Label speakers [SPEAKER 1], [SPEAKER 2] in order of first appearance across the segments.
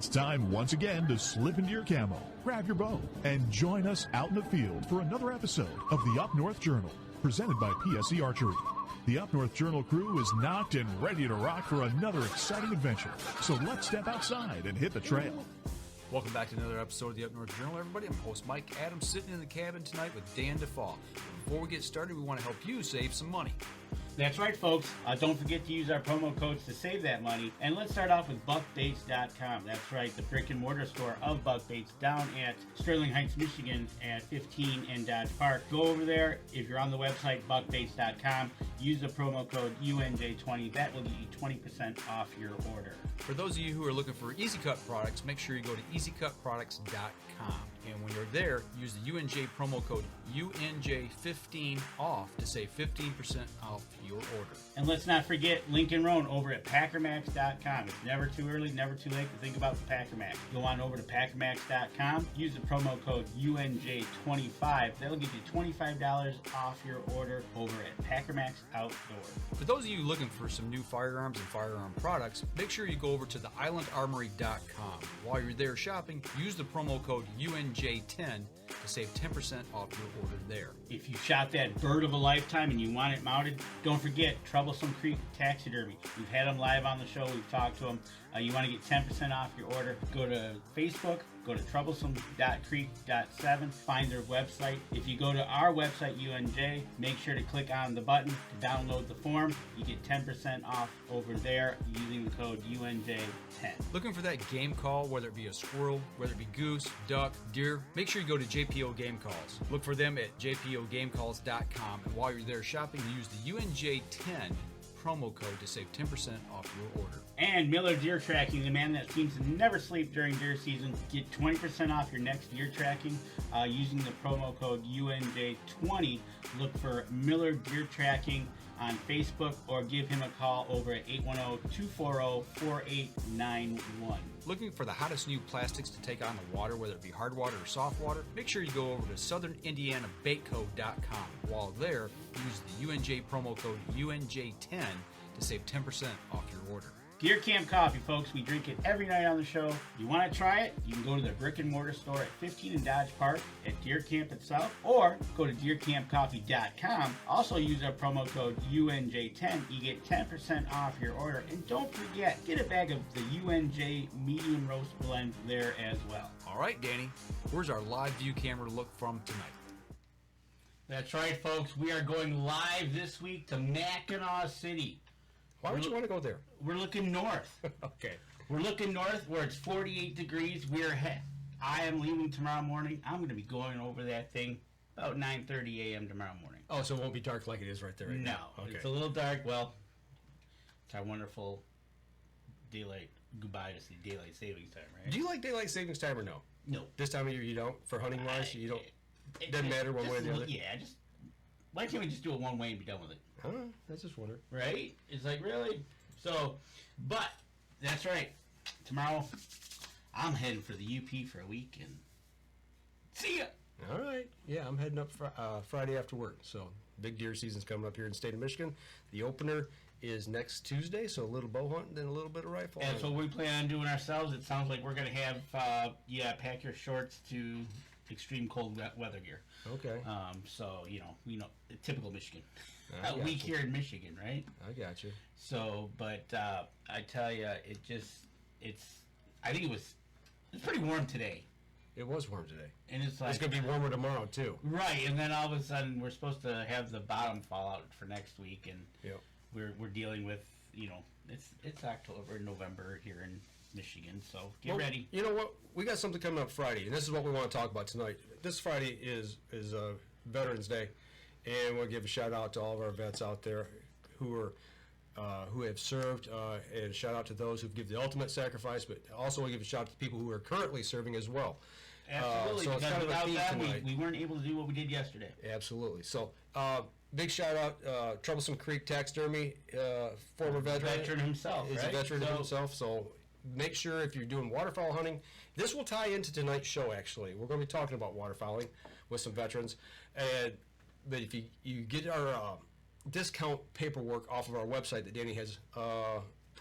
[SPEAKER 1] It's time once again to slip into your camo, grab your bow, and join us out in the field for another episode of the Up North Journal, presented by PSE Archery. The Up North Journal crew is knocked and ready to rock for another exciting adventure. So let's step outside and hit the trail.
[SPEAKER 2] Welcome back to another episode of the Up North Journal, everybody. I'm host Mike Adams, sitting in the cabin tonight with Dan DeFaw. Before we get started, we want to help you save some money.
[SPEAKER 3] That's right, folks. Don't forget to use our promo codes to save that money. And let's start off with buckbaits.com. That's right, the brick and mortar store of Buck Baits down at Sterling Heights, Michigan at 15 and Dodge Park. Go over there. If you're on the website, buckbaits.com, use the promo code UNJ20. That will get you 20% off your order.
[SPEAKER 2] For those of you who are looking for Easy Cut products, make sure you go to easycutproducts.com. And when you're there, use the UNJ promo code UNJ15 off to save 15% off your order.
[SPEAKER 3] And let's not forget Lincoln Roan over at packermax.com. It's never too early, never too late to think about the Packer Max. Go on over to packermax.com, use the promo code UNJ25. That'll get you $25 off your order over at Packer Max Outdoor.
[SPEAKER 2] For those of you looking for some new firearms and firearm products, make sure you go over to the islandarmory.com. While you're there shopping, use the promo code UNJ10 to save 10% off your order there.
[SPEAKER 3] If you shot that bird of a lifetime and you want it mounted, don't forget Troublesome Creek Taxidermy. We've had them live on the show. We've talked to them. You want to get 10% off your order, go to Facebook, go to troublesome.creek.7, find their website. If you go to our website, UNJ, make sure to click on the button to download the form. You get 10% off over there using the code UNJ10.
[SPEAKER 2] Looking for that game call, whether it be a squirrel, whether it be goose, duck, deer, make sure you go to JPO Game Calls. Look for them at jpogamecalls.com, and while you're there shopping, use the UNJ10 promo code to save 10% off your order.
[SPEAKER 3] And Miller Deer Tracking, the man that seems to never sleep during deer season. Get 20% off your next deer tracking using the promo code UNJ20. Look for Miller Deer Tracking on Facebook or give him a call over at 810-240-4891.
[SPEAKER 2] Looking for the hottest new plastics to take on the water, whether it be hard water or soft water? Make sure you go over to southernindianabaitco.com. While there, use the UNJ promo code UNJ10 to save 10% off your order.
[SPEAKER 3] Deer Camp Coffee, folks. We drink it every night on the show. You want to try it? You can go to the brick and mortar store at 15 and Dodge Park at Deer Camp itself, or go to deercampcoffee.com. Also use our promo code UNJ10. You get 10% off your order. And don't forget, get a bag of the UNJ medium roast blend there as well.
[SPEAKER 2] All right, Danny, where's our live view camera look from tonight?
[SPEAKER 3] That's right, folks. We are going live this week to Mackinac City.
[SPEAKER 4] Why would you want to go there?
[SPEAKER 3] We're looking north.
[SPEAKER 4] Okay.
[SPEAKER 3] We're looking north where it's 48 degrees. I am leaving tomorrow morning. I'm going to be going over that thing about 9:30 a.m. tomorrow morning.
[SPEAKER 4] Oh, so it won't be dark like it is right there right now?
[SPEAKER 3] No. Okay. It's a little dark. Well, it's our wonderful goodbye to the daylight savings time, right?
[SPEAKER 4] Do you like daylight savings time or no?
[SPEAKER 3] No.
[SPEAKER 4] This time of year you don't? For hunting wise, you don't? It doesn't matter one way or the other?
[SPEAKER 3] Yeah, why can't we just do it one way and be done with it?
[SPEAKER 4] Huh? I just wonder.
[SPEAKER 3] Right? It's like, really? So, but, that's right. Tomorrow, I'm heading for the UP for a week, and see ya!
[SPEAKER 4] All right. Yeah, I'm heading up Friday after work. So, big deer season's coming up here in the state of Michigan. The opener is next Tuesday, so a little bow hunting and a little bit of rifle hunting.
[SPEAKER 3] That's what we plan on doing ourselves. It sounds like we're going to have, pack your shorts to extreme cold weather gear.
[SPEAKER 4] Okay.
[SPEAKER 3] So, typical Michigan.
[SPEAKER 4] I
[SPEAKER 3] week here in Michigan, right?
[SPEAKER 4] I got you.
[SPEAKER 3] So, but I tell you, I think it's pretty warm today.
[SPEAKER 4] It was warm today.
[SPEAKER 3] And it's like...
[SPEAKER 4] It's going to be warmer tomorrow, too.
[SPEAKER 3] Right, and then all of a sudden, we're supposed to have the bottom fall out for next week, and we're dealing with, it's October, November here in Michigan, so get ready.
[SPEAKER 4] You know what? We got something coming up Friday, and this is what we want to talk about tonight. This Friday is Veterans Day, and we'll give a shout out to all of our vets out there who have served, and a shout out to those who've given the ultimate sacrifice, but also we'll give a shout out to people who are currently serving as well.
[SPEAKER 3] Absolutely,
[SPEAKER 4] so it's kind of a theme
[SPEAKER 3] that,
[SPEAKER 4] tonight.
[SPEAKER 3] we weren't able to do what we did yesterday.
[SPEAKER 4] Absolutely. So, big shout out, Troublesome Creek Taxidermy, former veteran
[SPEAKER 3] himself,
[SPEAKER 4] is
[SPEAKER 3] right?
[SPEAKER 4] a veteran himself, so make sure if you're doing waterfowl hunting, this will tie into tonight's show, actually. We're going to be talking about waterfowling with some veterans. But if you get our discount paperwork off of our website that Danny has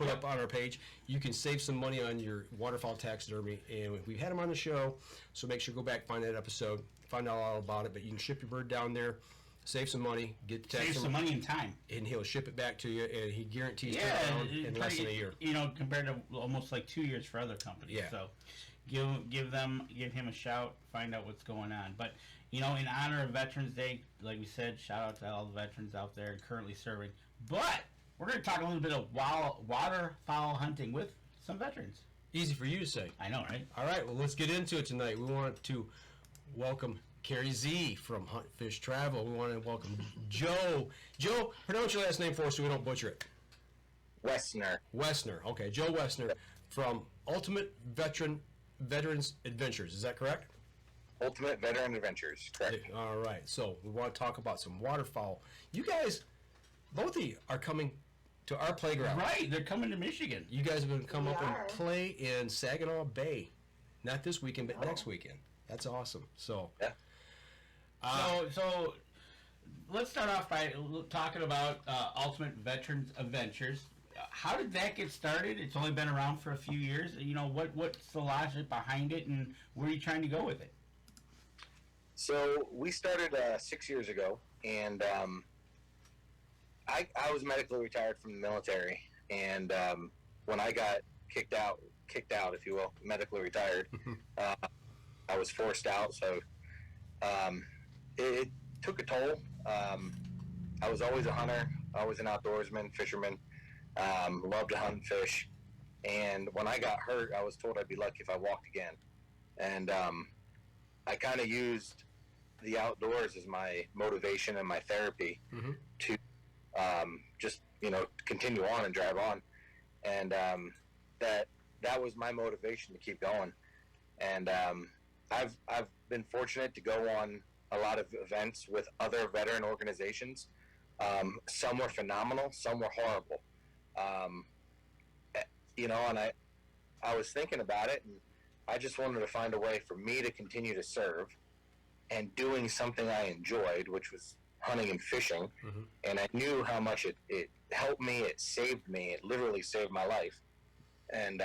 [SPEAKER 4] put up on our page. You can save some money on your waterfowl taxidermy, and we've had him on the show, so make sure go back, find that episode, find out all about it. But you can ship your bird down there, save some money, get the taxidermy.
[SPEAKER 3] Save some money and time.
[SPEAKER 4] And he'll ship it back to you, and he guarantees turnaround in less than a year.
[SPEAKER 3] You know, compared to almost like 2 years for other companies.
[SPEAKER 4] Yeah.
[SPEAKER 3] So give him a shout, find out what's going on. But, you know, in honor of Veterans Day, like we said, shout out to all the veterans out there currently serving. But we're going to talk a little bit of waterfowl hunting with some veterans.
[SPEAKER 4] Easy for you to say.
[SPEAKER 3] I know, right?
[SPEAKER 4] All right, well, let's get into it tonight. We want to welcome Carrie Z from Hunt Fish Travel. We want to welcome Joe. Joe, pronounce your last name for us so we don't butcher it.
[SPEAKER 5] Wesner.
[SPEAKER 4] Wesner. Okay, Joe Wesner from Ultimate Veterans Adventures. Is that correct?
[SPEAKER 5] Ultimate Veteran Adventures, correct.
[SPEAKER 4] All right, so we want to talk about some waterfowl. You guys, both of you are coming to our playground.
[SPEAKER 3] Right, they're coming to Michigan.
[SPEAKER 4] You guys are going to come up and play in Saginaw Bay. Not this weekend, but next weekend. That's awesome. So,
[SPEAKER 5] Yeah.
[SPEAKER 3] So let's start off by talking about Ultimate Veterans Adventures. How did that get started? It's only been around for a few years. You know, what's the logic behind it, and where are you trying to go with it?
[SPEAKER 5] So we started 6 years ago, and I was medically retired from the military, and when I got kicked out, if you will, medically retired, I was forced out. So it took a toll. I was always a hunter, always an outdoorsman, fisherman. Loved to hunt and fish, and when I got hurt, I was told I'd be lucky if I walked again, and I kind of used the outdoors as my motivation and my therapy to just continue on and drive on, and that was my motivation to keep going, and I've been fortunate to go on a lot of events with other veteran organizations. Some were phenomenal, some were horrible. And I was thinking about it, and I just wanted to find a way for me to continue to serve and doing something I enjoyed, which was hunting and fishing. And I knew how much it helped me, it saved me, it literally saved my life. And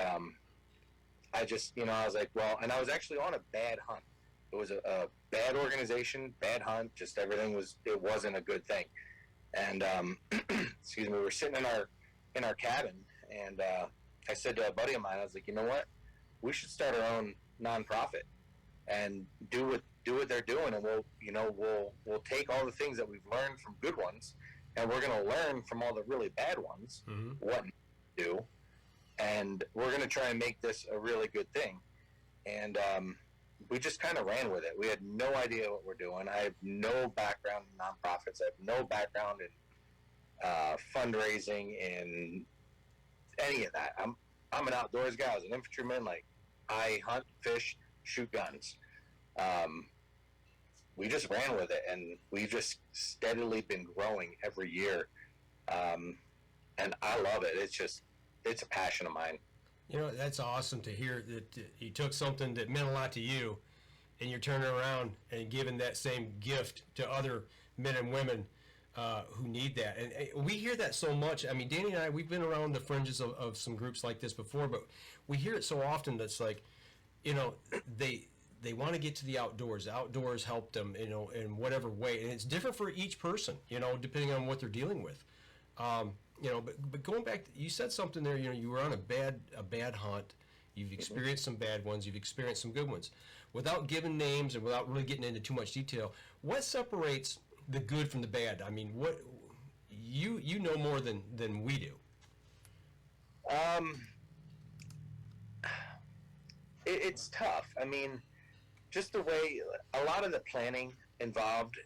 [SPEAKER 5] I just, I was like, well, and I was actually on a bad hunt. It was a bad organization, bad hunt, just everything it wasn't a good thing. And excuse me, we were sitting in our cabin, and I said to a buddy of mine, I was like, you know what, we should start our own nonprofit and do what they're doing, and we'll take all the things that we've learned from good ones, and we're going to learn from all the really bad ones what to do, and we're going to try and make this a really good thing. And we just kind of ran with it. We had no idea what we're doing. I have no background in nonprofits. I have no background in fundraising and any of that. I'm an outdoors guy. I was an infantryman. Like, I hunt, fish, shoot guns. We just ran with it, and we've just steadily been growing every year. And I love it. It's a passion of mine.
[SPEAKER 4] You know, that's awesome to hear that you took something that meant a lot to you, and you're turning around and giving that same gift to other men and women who need that. And we hear that so much. I mean, Danny and I, we've been around the fringes of some groups like this before, but we hear it so often that's like, they want to get to the outdoors. The outdoors help them, in whatever way. And it's different for each person, depending on what they're dealing with. But going back, you said something there. You were on a bad hunt. You've experienced some bad ones. You've experienced some good ones. Without giving names and without really getting into too much detail, what separates the good from the bad? I mean, what you know more than we do.
[SPEAKER 5] It's tough. I mean, just the way a lot of the planning involved.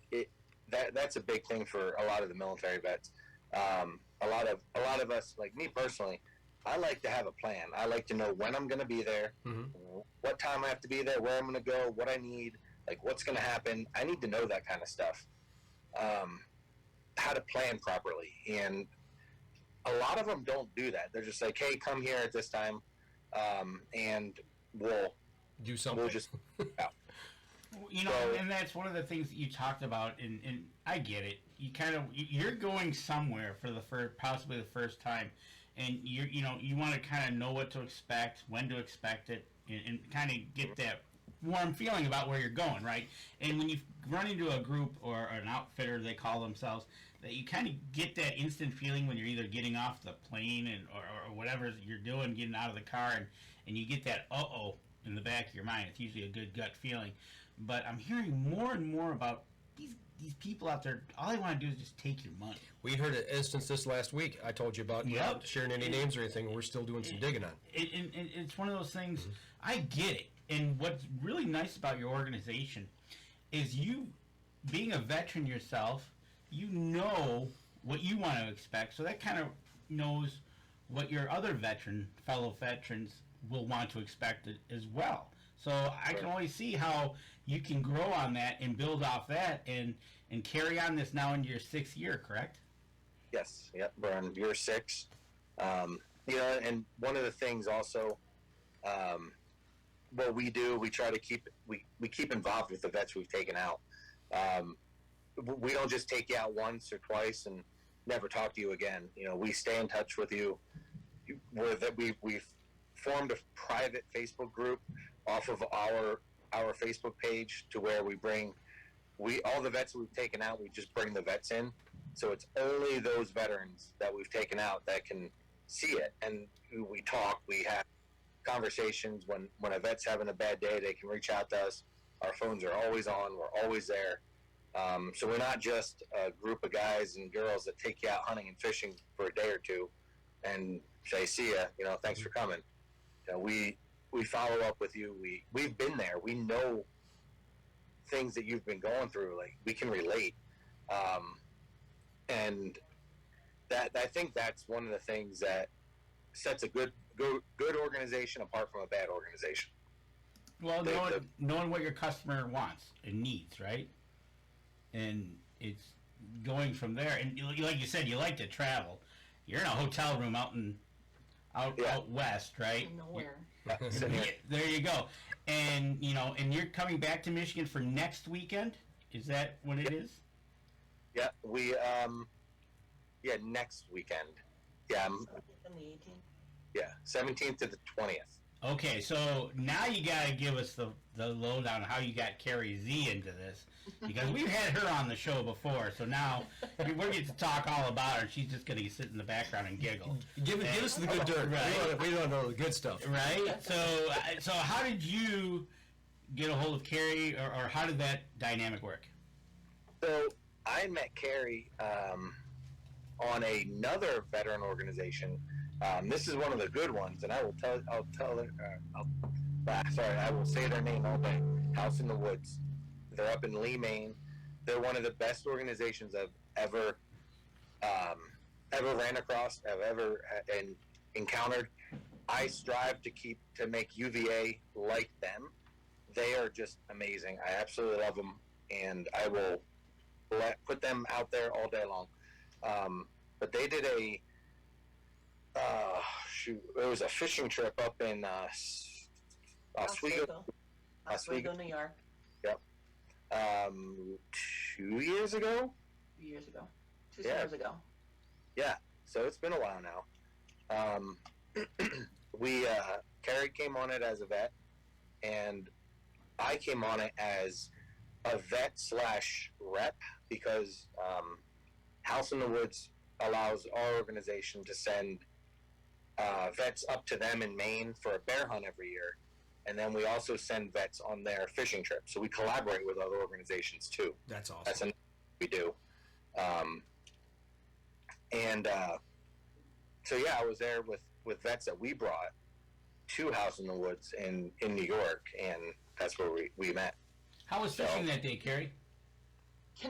[SPEAKER 5] That's a big thing for a lot of the military vets. A lot of us, like me personally, I like to have a plan. I like to know when I'm going to be there, what time I have to be there, where I'm going to go, what I need, like what's going to happen. I need to know that kind of stuff. How to plan properly. And a lot of them don't do that. They're just like, hey, come here at this time, and we'll
[SPEAKER 4] do something.
[SPEAKER 5] We'll just out.
[SPEAKER 3] And that's one of the things that you talked about, and I get it. You're going somewhere for possibly the first time, and you want to kind of know what to expect, when to expect it, and kind of get that warm feeling about where you're going, right? And when you run into a group or an outfitter, they call themselves, that you kind of get that instant feeling when you're either getting off the plane or whatever you're doing, getting out of the car, and you get that uh-oh in the back of your mind. It's usually a good gut feeling. But I'm hearing more and more about these people out there, all they want to do is just take your money.
[SPEAKER 4] We heard an instance this last week. I told you about not sharing any names or anything. We're still doing some digging on.
[SPEAKER 3] It's one of those things, I get it. And what's really nice about your organization is you, being a veteran yourself, you know what you want to expect. So that kind of knows what your other fellow veterans will want to expect as well. So I can only see how you can grow on that and build off that and carry on this now into your 6th year, correct?
[SPEAKER 5] Yes. Yep. We're on year 6. And one of the things also, what we do, we try to keep involved with the vets we've taken out. We don't just take you out once or twice and never talk to you again. We stay in touch with you. We've formed a private Facebook group off of our Facebook page to where all the vets we've taken out, we just bring the vets in. So it's only those veterans that we've taken out that can see it. And we talk, we have conversations. When a vet's having a bad day, they can reach out to us. Our phones are always on. We're always there. So we're not just a group of guys and girls that take you out hunting and fishing for a day or two and say, see ya, thanks for coming. We follow up with you. We've been there. We know things that you've been going through. Like, we can relate. And that, I think that's one of the things that sets a good organization apart from a bad organization.
[SPEAKER 3] Well, knowing what your customer wants and needs, right? And it's going from there. And like you said, you like to travel. You're in a hotel room out west, right?
[SPEAKER 6] Nowhere.
[SPEAKER 3] There you go. And and you're coming back to Michigan for next weekend? Is that what it is?
[SPEAKER 5] Yeah, we next weekend. Yeah,
[SPEAKER 6] On the 18th.
[SPEAKER 5] yeah, 17th to the 20th.
[SPEAKER 3] Okay, so now you got to give us the lowdown on how you got Carrie Z into this, because we've had her on the show before. So now we're going to talk all about her. She's just going to sit in the background and giggle.
[SPEAKER 4] Give us the good dirt.
[SPEAKER 3] Right.
[SPEAKER 4] We don't know the good stuff.
[SPEAKER 3] Right. So how did you get a hold of Carrie, or how did that dynamic work?
[SPEAKER 5] So I met Carrie on another veteran organization. This is one of the good ones, and I will say their name all day. House in the Woods. They're up in Lee, Maine. They're one of the best organizations I've ever ran across, I've ever encountered. I strive to make UVA like them. They are just amazing. I absolutely love them, and I will put them out there all day long. But they did it was a fishing trip up in Oswego,
[SPEAKER 6] New York.
[SPEAKER 5] Yep. 2 years ago.
[SPEAKER 6] 2 years ago. Two summers ago.
[SPEAKER 5] Yeah. So it's been a while now. Carrie came on it as a vet, and I came on it as a vet / rep, because House in the Woods allows our organization to send vets up to them in Maine for a bear hunt every year. And then we also send vets on their fishing trips. So we collaborate with other organizations too.
[SPEAKER 4] That's awesome.
[SPEAKER 5] That's another thing we do. So yeah, I was there with vets that we brought to House in the Woods in New York, and that's where we met.
[SPEAKER 3] How was fishing that day, Carrie?
[SPEAKER 6] I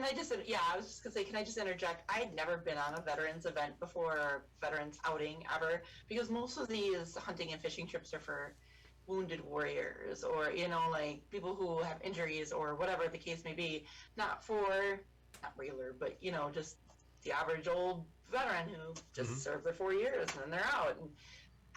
[SPEAKER 6] was just going to say, can I just interject? I had never been on a veterans event before, or veterans outing ever, because most of these hunting and fishing trips are for wounded warriors, or, like people who have injuries or whatever the case may be, not regular, but, just the average old veteran who just served their 4 years and then they're out.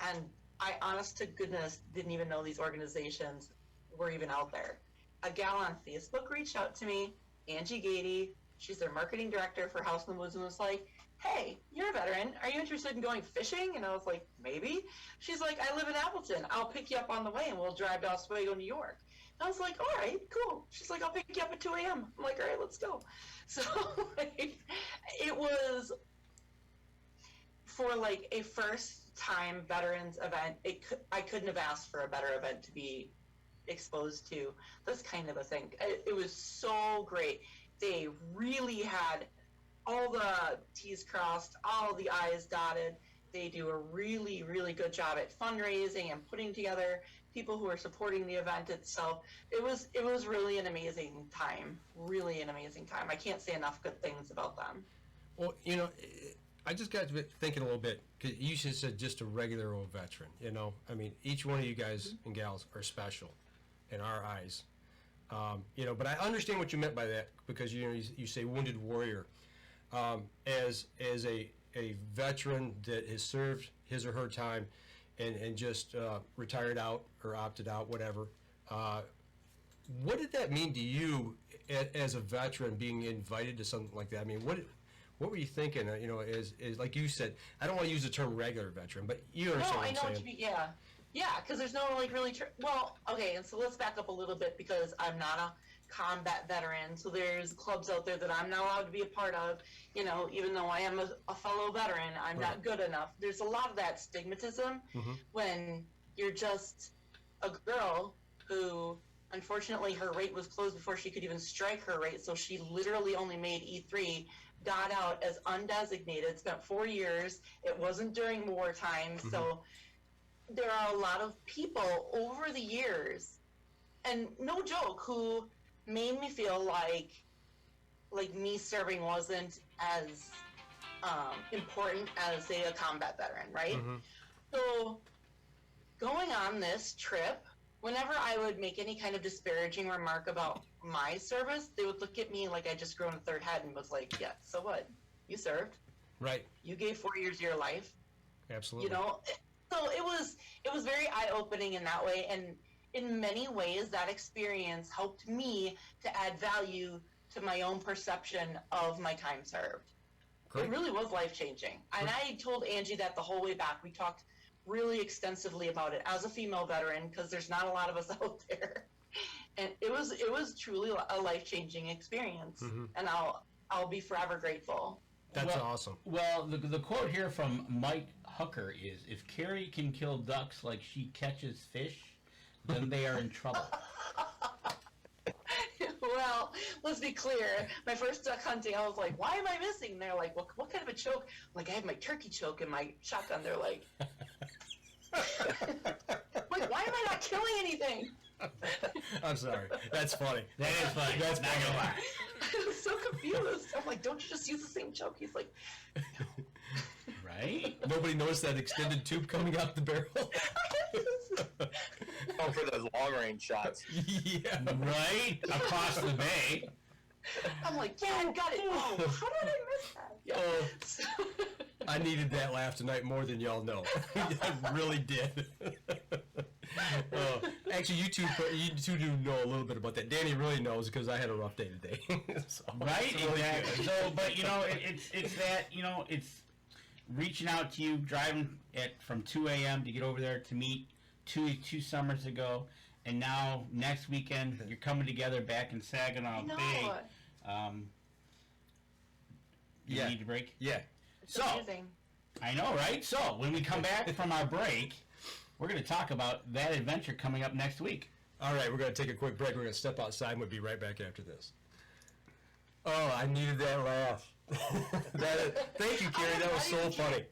[SPEAKER 6] And I, honest to goodness, didn't even know these organizations were even out there. A gal on Facebook reached out to me, Angie Gady. She's their marketing director for House in the Woods, and was like, hey, you're a veteran. Are you interested in going fishing? And I was like, maybe. She's like, I live in Appleton. I'll pick you up on the way and we'll drive to Oswego, New York. And I was like, all right, cool. She's like, I'll pick you up at 2 a.m. I'm like, all right, let's go. So like, it was, for like a first-time veterans event, I couldn't have asked for a better event to be exposed to this kind of a thing. It was so great. They really had all the T's crossed, all the I's dotted. They do a really, really good job at fundraising and putting together people who are supporting the event itself. It was really an amazing time. Really an amazing time. I can't say enough good things about them.
[SPEAKER 4] Well, you know, I just got to thinking a little bit, because you just said just a regular old veteran, you know? I mean, each one of you guys and gals are special in our eyes. You know, but I understand what you meant by that, because, you know, you say wounded warrior. As a veteran that has served his or her time and just retired out or opted out, whatever, what did that mean to you as a veteran being invited to something like that? I mean, what were you thinking? You know, as like you said, I don't want to use the term regular veteran, but you understand what I'm saying.
[SPEAKER 6] What you mean. Yeah, because there's no like really. Well, okay, and so let's back up a little bit, because I'm not a combat veteran, so there's clubs out there that I'm not allowed to be a part of. You know, even though I am a fellow veteran, I'm not good enough. There's a lot of that stigmatism when you're just a girl who, unfortunately, her rate was closed before she could even strike her rate, so she literally only made E3, got out as undesignated, spent 4 years. It wasn't during wartime, so there are a lot of people over the years, and no joke, who made me feel like me serving wasn't as important as, say, a combat veteran, right? So going on this trip, whenever I would make any kind of disparaging remark about my service, they would look at me like I just grown a third head and was like, yeah, so what? You served.
[SPEAKER 4] Right.
[SPEAKER 6] You gave 4 years of your life.
[SPEAKER 4] Absolutely.
[SPEAKER 6] You know? So it was very eye-opening in that way, and in many ways that experience helped me to add value to my own perception of my time served. Great. It really was life-changing. And I told Angie that the whole way back. We talked really extensively about it as a female veteran, because there's not a lot of us out there. And it was truly a life-changing experience, and I'll be forever grateful.
[SPEAKER 4] That's awesome.
[SPEAKER 3] Well, the quote here from Mike Hucker is, if Carrie can kill ducks like she catches fish, then they are in trouble.
[SPEAKER 6] Well, let's be clear. My first duck hunting, I was like, why am I missing? And they're like, what kind of a choke? I'm like, I have my turkey choke in my shotgun. They're like, why am I not killing anything?
[SPEAKER 4] I'm sorry. That's funny.
[SPEAKER 3] That is funny.
[SPEAKER 4] That's
[SPEAKER 3] not gonna lie.
[SPEAKER 6] I was so confused. I'm like, don't you just use the same choke? He's like,
[SPEAKER 3] right?
[SPEAKER 4] Nobody noticed that extended tube coming out the barrel?
[SPEAKER 5] Oh, for those long-range shots.
[SPEAKER 4] Yeah.
[SPEAKER 3] Right? Across the bay.
[SPEAKER 6] I'm like, yeah, I got it. Oh, how did I miss that? Yeah.
[SPEAKER 4] Oh, I needed that laugh tonight more than y'all know. I really did. Actually, you two do know a little bit about that. Danny really knows, because I had a rough day today. So,
[SPEAKER 3] right?
[SPEAKER 4] really
[SPEAKER 3] Exactly. So, but you know, it's that, you know, it's reaching out to you, driving from 2 a.m. to get over there to meet two summers ago, and now next weekend you're coming together back in Saginaw Bay. You need a break?
[SPEAKER 4] Yeah.
[SPEAKER 6] It's amazing.
[SPEAKER 3] I know, right? So when we come back from our break, we're going to talk about that adventure coming up next week.
[SPEAKER 4] All right, we're going to take a quick break. We're going to step outside, and we'll be right back after this. Oh, I needed that laugh. Thank you, Carrie. That was so funny.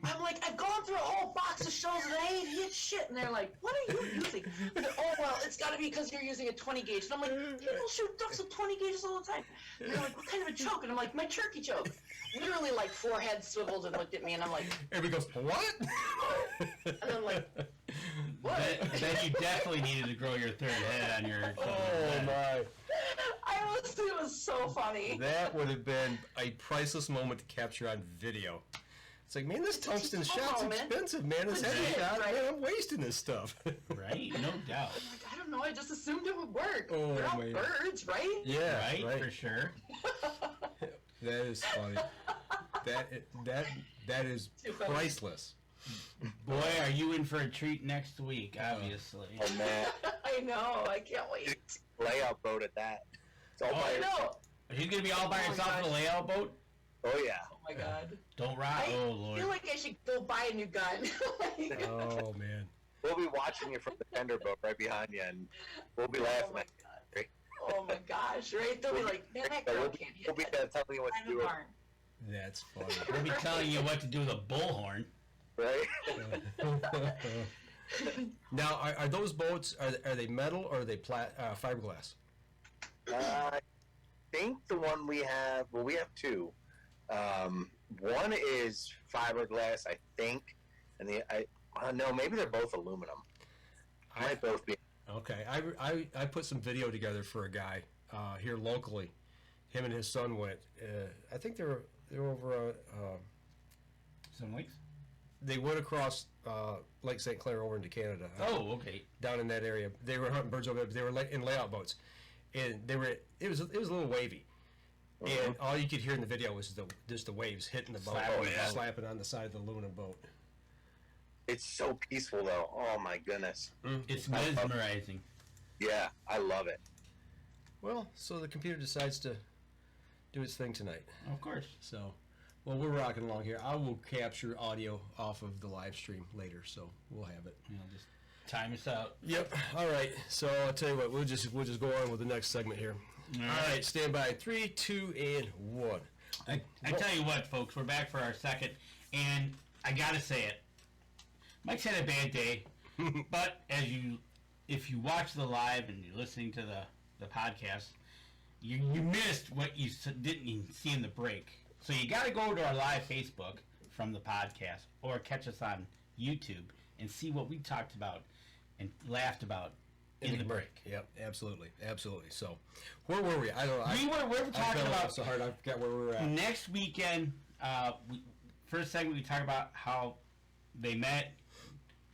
[SPEAKER 6] I'm like, I've gone through a whole box of shells and I ain't hit shit. And they're like, what are you using? Like, oh, well, it's got to be because you're using a 20 gauge. And I'm like, people shoot ducks with 20 gauges all the time. And they're like, what kind of a choke? And I'm like, my turkey choke. Literally, like, 4 heads swiveled and looked at me, and I'm like,
[SPEAKER 4] everybody goes, what?
[SPEAKER 6] And I'm like, what?
[SPEAKER 3] Then you definitely needed to grow your third head on your.
[SPEAKER 4] Oh my!
[SPEAKER 6] It was so funny.
[SPEAKER 4] That would have been a priceless moment to capture on video. It's like, man, this tungsten shot's expensive, man. This heavy shot, man, I'm wasting this stuff.
[SPEAKER 3] Right? No doubt.
[SPEAKER 6] I'm like, I don't know. I just assumed it would work.
[SPEAKER 4] Oh,
[SPEAKER 6] They're all
[SPEAKER 4] man.
[SPEAKER 6] birds, right?
[SPEAKER 4] Yeah,
[SPEAKER 3] Right, for sure.
[SPEAKER 4] That is funny. That is
[SPEAKER 6] Too funny.
[SPEAKER 4] priceless.
[SPEAKER 3] Boy, are you in for a treat next week, obviously.
[SPEAKER 5] Oh man,
[SPEAKER 6] I know. I can't wait.
[SPEAKER 5] layout boat at that. It's all by
[SPEAKER 6] I
[SPEAKER 5] yourself.
[SPEAKER 6] know.
[SPEAKER 3] Are you going to be all by
[SPEAKER 6] Oh my
[SPEAKER 3] yourself in a
[SPEAKER 6] gosh.
[SPEAKER 3] layout boat?
[SPEAKER 5] Oh yeah.
[SPEAKER 6] Oh my god.
[SPEAKER 3] Don't rock.
[SPEAKER 6] I
[SPEAKER 3] Oh, Lord.
[SPEAKER 6] feel like I should go buy a new gun.
[SPEAKER 4] Oh man.
[SPEAKER 5] We'll be watching you from the tender boat right behind you, and we'll be
[SPEAKER 6] Oh
[SPEAKER 5] laughing
[SPEAKER 6] my
[SPEAKER 5] at
[SPEAKER 6] god. Oh my gosh. Right? They'll be like, man, that
[SPEAKER 5] you.
[SPEAKER 6] girl
[SPEAKER 5] We'll
[SPEAKER 6] can't
[SPEAKER 5] be
[SPEAKER 6] hit
[SPEAKER 5] there telling you what
[SPEAKER 6] that
[SPEAKER 5] to do,
[SPEAKER 6] barn.
[SPEAKER 4] That's funny.
[SPEAKER 3] We'll be telling you what to do with a bullhorn.
[SPEAKER 5] right?
[SPEAKER 4] Now, are those boats, are they metal or are they fiberglass?
[SPEAKER 5] I think the one we have, well, we have two. One is fiberglass, I think, and no, maybe they're both aluminum. Might both be.
[SPEAKER 4] Okay, I put some video together for a guy here locally. Him and his son went. I think they were over.
[SPEAKER 3] Some weeks?
[SPEAKER 4] They went across Lake St. Clair over into Canada.
[SPEAKER 3] Oh, okay.
[SPEAKER 4] Down in that area, they were hunting birds over there. They were in layout boats, and they were. It was a little wavy, and all you could hear in the video was just the waves hitting the boat, slapping on the side of the aluminum boat.
[SPEAKER 5] It's so peaceful, though. Oh my goodness.
[SPEAKER 3] It's mesmerizing.
[SPEAKER 5] Yeah, I love it.
[SPEAKER 4] Well, so the computer decides to do its thing tonight.
[SPEAKER 3] Of course.
[SPEAKER 4] So, well, we're rocking along here. I will capture audio off of the live stream later, so we'll have it.
[SPEAKER 3] You know, just time us out.
[SPEAKER 4] Yep. All right. So I'll tell you what. We'll just go on with the next segment here. All right. Stand by. 3, 2, and 1.
[SPEAKER 3] I tell you what, folks, we're back for our second, and I gotta say it. Mike's had a bad day, but if you watch the live and you're listening to the podcast, you missed what you didn't even see in the break. So you got to go to our live Facebook from the podcast, or catch us on YouTube and see what we talked about and laughed about in the break.
[SPEAKER 4] Yep. Absolutely. So, where were we? I don't know.
[SPEAKER 3] We were talking about
[SPEAKER 4] so hard. I forgot where we were at.
[SPEAKER 3] next weekend. First segment we talked about how they met,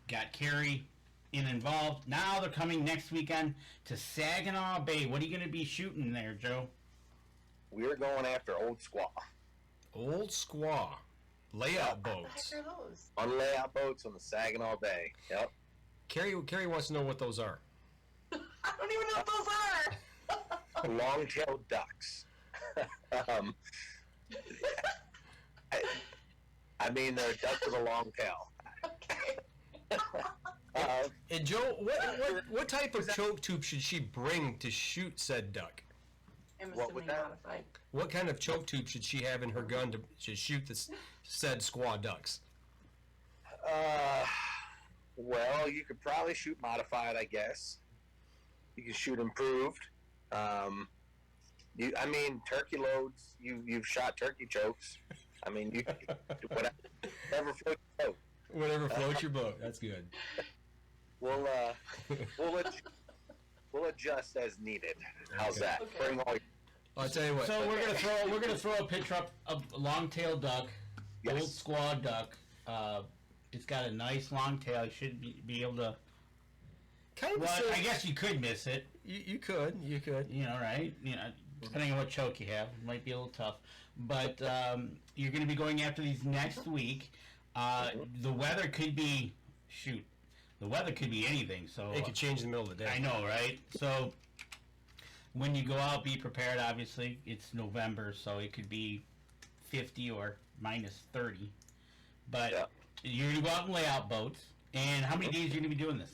[SPEAKER 3] got Carrie involved. Now they're coming next weekend to Saginaw Bay. What are you going to be shooting there, Joe?
[SPEAKER 5] We're going after Old Squaw.
[SPEAKER 4] Old Squaw layout
[SPEAKER 6] What the
[SPEAKER 4] boats.
[SPEAKER 6] heck are those?
[SPEAKER 5] On layout boats on the Saginaw Bay. Yep.
[SPEAKER 4] Carrie wants to know what those are.
[SPEAKER 6] I don't even know what those are.
[SPEAKER 5] Long-tailed ducks. I mean, they're ducks with a long tail.
[SPEAKER 4] And Joe, what type of choke tube should she bring to shoot said duck?
[SPEAKER 6] I'm
[SPEAKER 5] What would
[SPEAKER 6] assuming
[SPEAKER 5] that-
[SPEAKER 6] modified.
[SPEAKER 4] What kind of choke tube should she have in her gun to shoot the said squaw ducks?
[SPEAKER 5] Well, you could probably shoot modified, I guess. You can shoot improved. I mean, turkey loads. You've shot turkey chokes. I mean, you whatever floats your boat.
[SPEAKER 4] Whatever floats your boat. That's good.
[SPEAKER 5] We'll adjust as needed. How's
[SPEAKER 4] Okay.
[SPEAKER 5] that?
[SPEAKER 6] Okay.
[SPEAKER 5] Bring all your
[SPEAKER 4] I'll tell you what.
[SPEAKER 3] So we're gonna throw a picture up of a long-tailed duck,
[SPEAKER 5] Yes.
[SPEAKER 3] old squaw duck. It's got a nice long tail. You should be able to.
[SPEAKER 4] kind of
[SPEAKER 3] Well,
[SPEAKER 4] so-
[SPEAKER 3] I guess you could miss it.
[SPEAKER 4] you could.
[SPEAKER 3] You know, right? You know, depending on what choke you have, it might be a little tough. But you're going to be going after these next week. The weather could be The weather could be anything. So
[SPEAKER 4] It could change in the middle of the day.
[SPEAKER 3] I know, right? So when you go out, be prepared. Obviously, it's November, so it could be 50 or minus 30. But
[SPEAKER 5] Yeah.
[SPEAKER 3] you're going to go out and lay out boats. And how many days are you going to be doing this?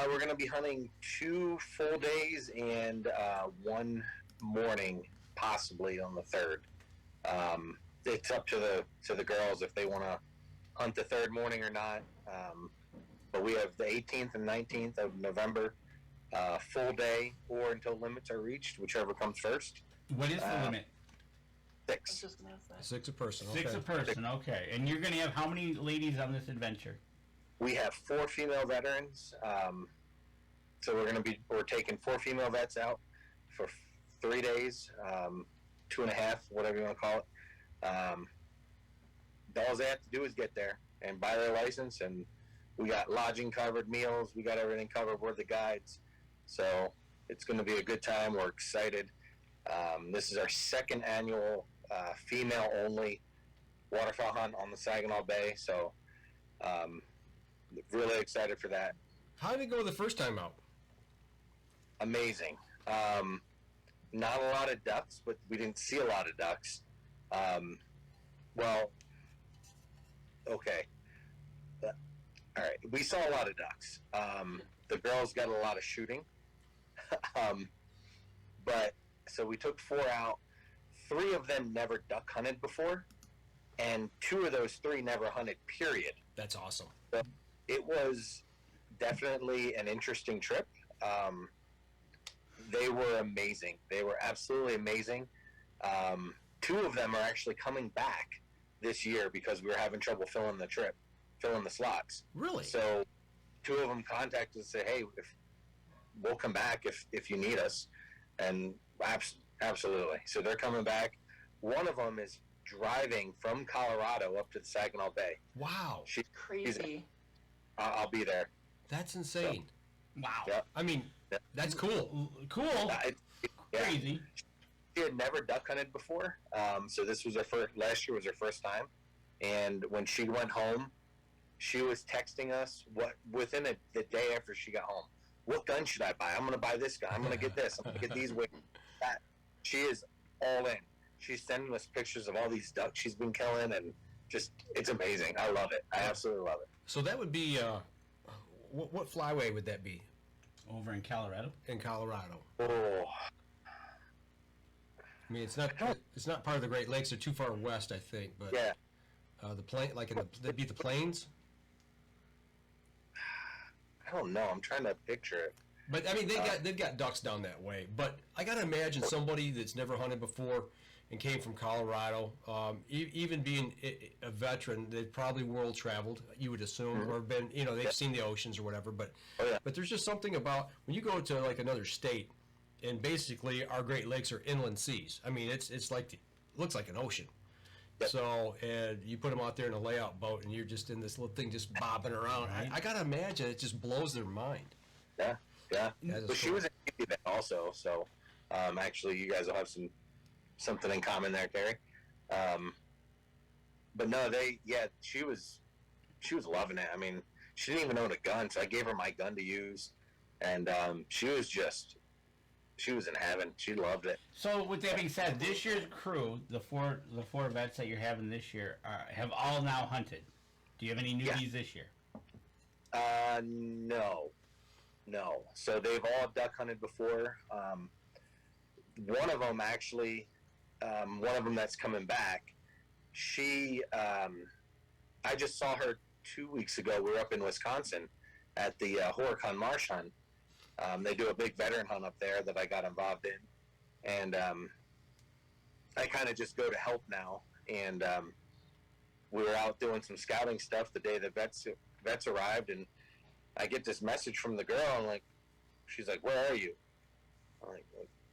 [SPEAKER 5] We're going to be hunting 2 full days and 1 morning, possibly on the 3rd. It's up to the girls if they want to hunt the 3rd morning or not. But we have the 18th and 19th of November, full day or until limits are reached, whichever comes first.
[SPEAKER 3] What is the limit?
[SPEAKER 6] I was
[SPEAKER 5] 6.
[SPEAKER 6] just gonna ask that.
[SPEAKER 4] 6 a person. Okay.
[SPEAKER 3] 6 a person, okay. And you're going to have how many ladies on this adventure?
[SPEAKER 5] We have 4 female veterans. So we're taking 4 female vets out for 3 days, 2.5, whatever you want to call it. All they have to do is get there and buy their license, and we got lodging covered, meals, we got everything covered. We're the guides, so it's going to be a good time. We're excited. This is our 2nd annual female only waterfowl hunt on the Saginaw Bay. So really excited for that.
[SPEAKER 4] How did it go the first time out?
[SPEAKER 5] Amazing. Not a lot of ducks, but we didn't see a lot of ducks. Well, okay. All right. We saw a lot of ducks. The girls got a lot of shooting. But so we took 4 out. 3 of them never duck hunted before, and 2 of those 3 never hunted, period.
[SPEAKER 4] That's awesome.
[SPEAKER 5] So it was definitely an interesting trip. They were amazing. They were absolutely amazing. 2 of them are actually coming back this year because we were having trouble filling the slots.
[SPEAKER 4] Really?
[SPEAKER 5] So 2 of them contacted us and said, hey, we'll come back if you need us. And absolutely. So they're coming back. One of them is driving from Colorado up to the Saginaw Bay.
[SPEAKER 4] Wow.
[SPEAKER 6] Crazy.
[SPEAKER 5] I'll be there.
[SPEAKER 4] That's insane.
[SPEAKER 3] Wow.
[SPEAKER 5] Yep.
[SPEAKER 4] I mean, that's cool.
[SPEAKER 3] Cool. Crazy.
[SPEAKER 5] She had never duck hunted before, so this was last year was her first time. And when she went home, she was texting us within the day after she got home. What gun should I buy? I'm going to buy this gun. I'm going to get this. I'm going to get these. That. She is all in. She's sending us pictures of all these ducks she's been killing, and just, it's amazing. I love it. I absolutely love it.
[SPEAKER 4] So that would be, what flyway would that be?
[SPEAKER 3] Over in Colorado?
[SPEAKER 4] In Colorado.
[SPEAKER 5] Oh.
[SPEAKER 4] I mean, it's not part of the Great Lakes. They're too far west, I think. But
[SPEAKER 5] Yeah.
[SPEAKER 4] That'd be the plains.
[SPEAKER 5] I don't know. I'm trying to picture it.
[SPEAKER 4] But I mean, they've got ducks down that way. But I gotta imagine somebody that's never hunted before and came from Colorado, even being a veteran, they've probably world traveled. You would assume, or been, they've seen the oceans or whatever. But but there's just something about when you go to like another state, and basically our Great Lakes are inland seas. I mean, it's like looks like an ocean.
[SPEAKER 5] Yep.
[SPEAKER 4] So, and you put them out there in a layout boat, and you're just in this little thing just bobbing around.
[SPEAKER 3] Right.
[SPEAKER 4] I gotta imagine it just blows their mind.
[SPEAKER 5] Yeah.
[SPEAKER 4] That
[SPEAKER 5] But
[SPEAKER 4] is
[SPEAKER 5] she
[SPEAKER 4] cool.
[SPEAKER 5] was in Navy then also, so actually you guys will have something in common there, Carrie. But no, she was loving it. I mean, she didn't even own a gun, so I gave her my gun to use, and she was in heaven. She loved it.
[SPEAKER 3] So, with that being said, this year's crew, the four vets that you're having this year, have all now hunted. Do you have any newbies this year?
[SPEAKER 5] No. So they've all duck hunted before. One of them actually, one of them that's coming back. I just saw her 2 weeks ago. We were up in Wisconsin at the Horicon Marsh Hunt. They do a big veteran hunt up there that I got involved in, and I kind of just go to help now. And we were out doing some scouting stuff the day the vets arrived, and I get this message from the girl. I'm like, she's like, "Where are you?" I'm like,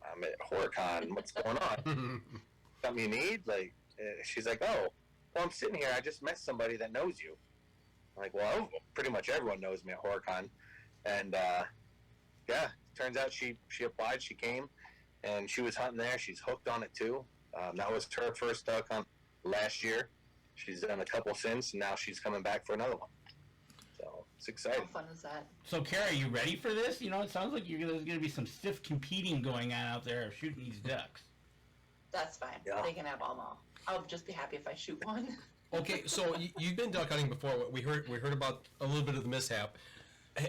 [SPEAKER 5] "I'm at Horicon. What's going on? Something you need?" She's like, "Oh, well, I'm sitting here. I just met somebody that knows you." I'm like, "Well, pretty much everyone knows me at Horicon," and yeah, turns out she applied, she came, and she was hunting there. She's hooked on it too. That was her first duck hunt last year. She's done a couple since, and now she's coming back for another one. So it's exciting.
[SPEAKER 6] How fun is that?
[SPEAKER 3] So, Carrie, are you ready for this? It sounds like there's going to be some stiff competing going on out there of shooting these ducks.
[SPEAKER 6] That's fine.
[SPEAKER 5] Yeah.
[SPEAKER 6] They can have them all. I'll just be happy if I shoot one.
[SPEAKER 4] Okay, so you've been duck hunting before. We heard about a little bit of the mishap.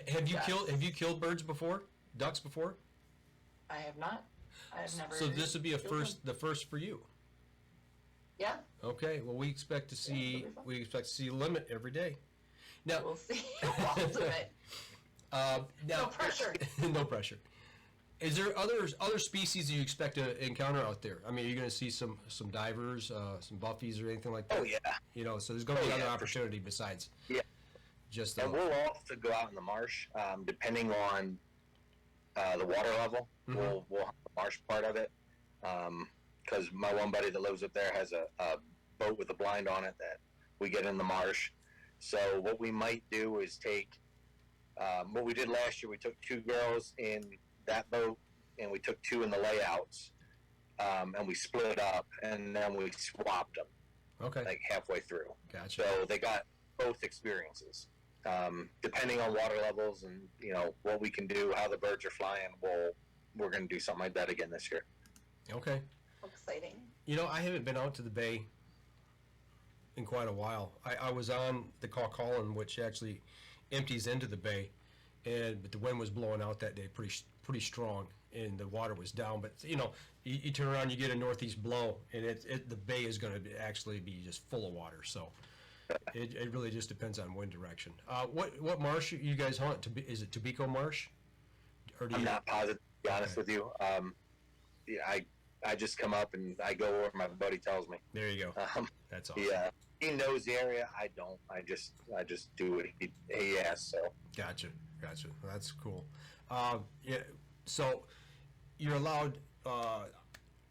[SPEAKER 4] Have you killed birds before? Ducks before?
[SPEAKER 6] I have not. I have never.
[SPEAKER 4] So this would be
[SPEAKER 6] killed one.
[SPEAKER 4] the first for you.
[SPEAKER 6] Yeah,
[SPEAKER 4] Okay. Well, we expect to see a limit every day. Now,
[SPEAKER 6] we'll see. We'll do it.
[SPEAKER 4] now,
[SPEAKER 6] No pressure.
[SPEAKER 4] No pressure. Is there other species you expect to encounter out there? I mean, are you going to see some divers, some buffies, or anything like that?
[SPEAKER 5] Oh yeah.
[SPEAKER 4] So there's going to be another
[SPEAKER 5] for
[SPEAKER 4] opportunity besides just
[SPEAKER 5] And we'll also go out in the marsh, depending on the water level.
[SPEAKER 4] Mm-hmm.
[SPEAKER 5] We'll hunt the marsh part of it, because my one buddy that lives up there has a boat with a blind on it that we get in the marsh. So what we might do is take what we did last year. We took 2 girls in that boat, and we took 2 in the layouts. and we split up, and then we swapped them
[SPEAKER 4] Okay.
[SPEAKER 5] like halfway through.
[SPEAKER 4] Gotcha.
[SPEAKER 5] So they got both experiences. Depending on water levels and what we can do, how the birds are flying, we're going to do something like that again this year.
[SPEAKER 4] Okay.
[SPEAKER 6] Exciting.
[SPEAKER 4] I haven't been out to the bay in quite a while. I was on the Colin, which actually empties into the bay, but the wind was blowing out that day pretty strong, and the water was down. But you turn around, you get a northeast blow, and the bay is going to actually be just full of water. So it really just depends on wind direction. What marsh you guys hunt? Is it Tobacco Marsh? Or
[SPEAKER 5] I'm not positive, to be honest with you. I just come up and I go where my buddy tells me.
[SPEAKER 4] There you go. That's awesome.
[SPEAKER 5] Yeah, he knows the area. I don't. I just do what he asks. So
[SPEAKER 4] Gotcha. That's cool. Yeah. So you're allowed on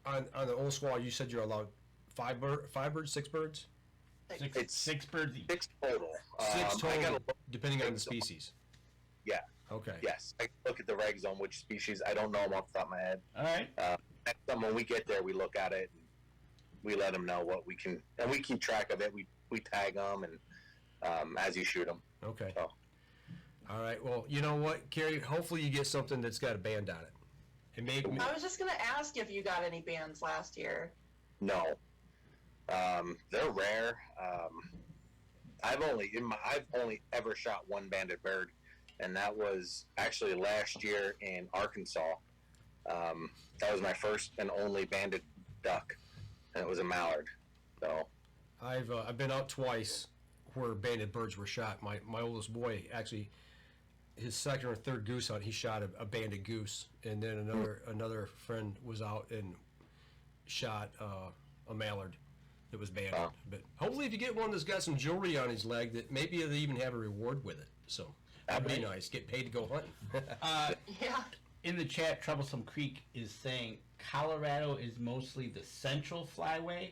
[SPEAKER 4] the old squaw. You said you're allowed five birds, 6 birds,
[SPEAKER 3] It's 6 birds each.
[SPEAKER 5] 6 total.
[SPEAKER 4] 6
[SPEAKER 5] I
[SPEAKER 4] total,
[SPEAKER 5] gotta look-
[SPEAKER 4] depending on the species.
[SPEAKER 5] Yeah.
[SPEAKER 4] Okay.
[SPEAKER 5] Yes. I look at the regs on which species. I don't know them off the top of my head.
[SPEAKER 3] All right.
[SPEAKER 5] Next time when we get there, we look at it and we let them know what we can, and we keep track of it. We tag them and as you shoot them.
[SPEAKER 4] Okay.
[SPEAKER 5] So.
[SPEAKER 4] All right. Well, you know what, Carrie? Hopefully you get something that's got a band on it. It may.
[SPEAKER 6] I was just gonna ask if you got any bands last year.
[SPEAKER 5] No. They're rare. I've only ever shot one banded bird, and that was actually last year in Arkansas. That was my first and only banded duck, and it was a mallard. So
[SPEAKER 4] I've been out twice where banded birds were shot. My oldest boy actually, his second or third goose hunt, he shot a banded goose, and then another friend was out and shot a mallard that was banded.
[SPEAKER 5] Wow.
[SPEAKER 4] But hopefully, if you get one that's got some jewelry on his leg, that maybe they even have a reward with it. So that'd be nice. Get paid to go hunting.
[SPEAKER 6] Yeah.
[SPEAKER 3] In the chat, Troublesome Creek is saying Colorado is mostly the central flyway,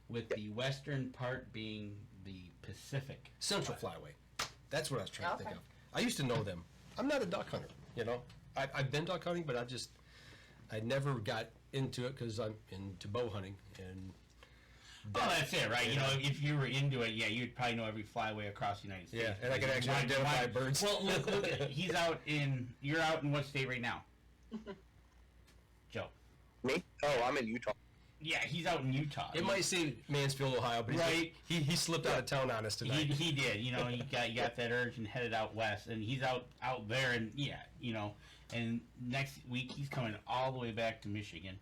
[SPEAKER 3] with the western part being the Pacific.
[SPEAKER 4] Central Flyway. That's what I was trying to think
[SPEAKER 6] Okay.
[SPEAKER 4] of. I used to know them. I'm not a duck hunter, I've been duck hunting, but I never got into it because I'm into bow hunting. And
[SPEAKER 3] Oh, that's it, right? If you were into it, you'd probably know every flyway across the United States.
[SPEAKER 4] Yeah, and I can actually identify birds.
[SPEAKER 3] Well, look at, you're out in what state right now? Joe.
[SPEAKER 5] me? Oh, I'm in Utah.
[SPEAKER 3] Yeah, he's out in Utah.
[SPEAKER 4] It might say Mansfield, Ohio, but
[SPEAKER 3] Right.
[SPEAKER 4] he slipped out of town on us tonight.
[SPEAKER 3] He did. He got that urge and headed out west, and he's out there, and and next week he's coming all the way back to Michigan.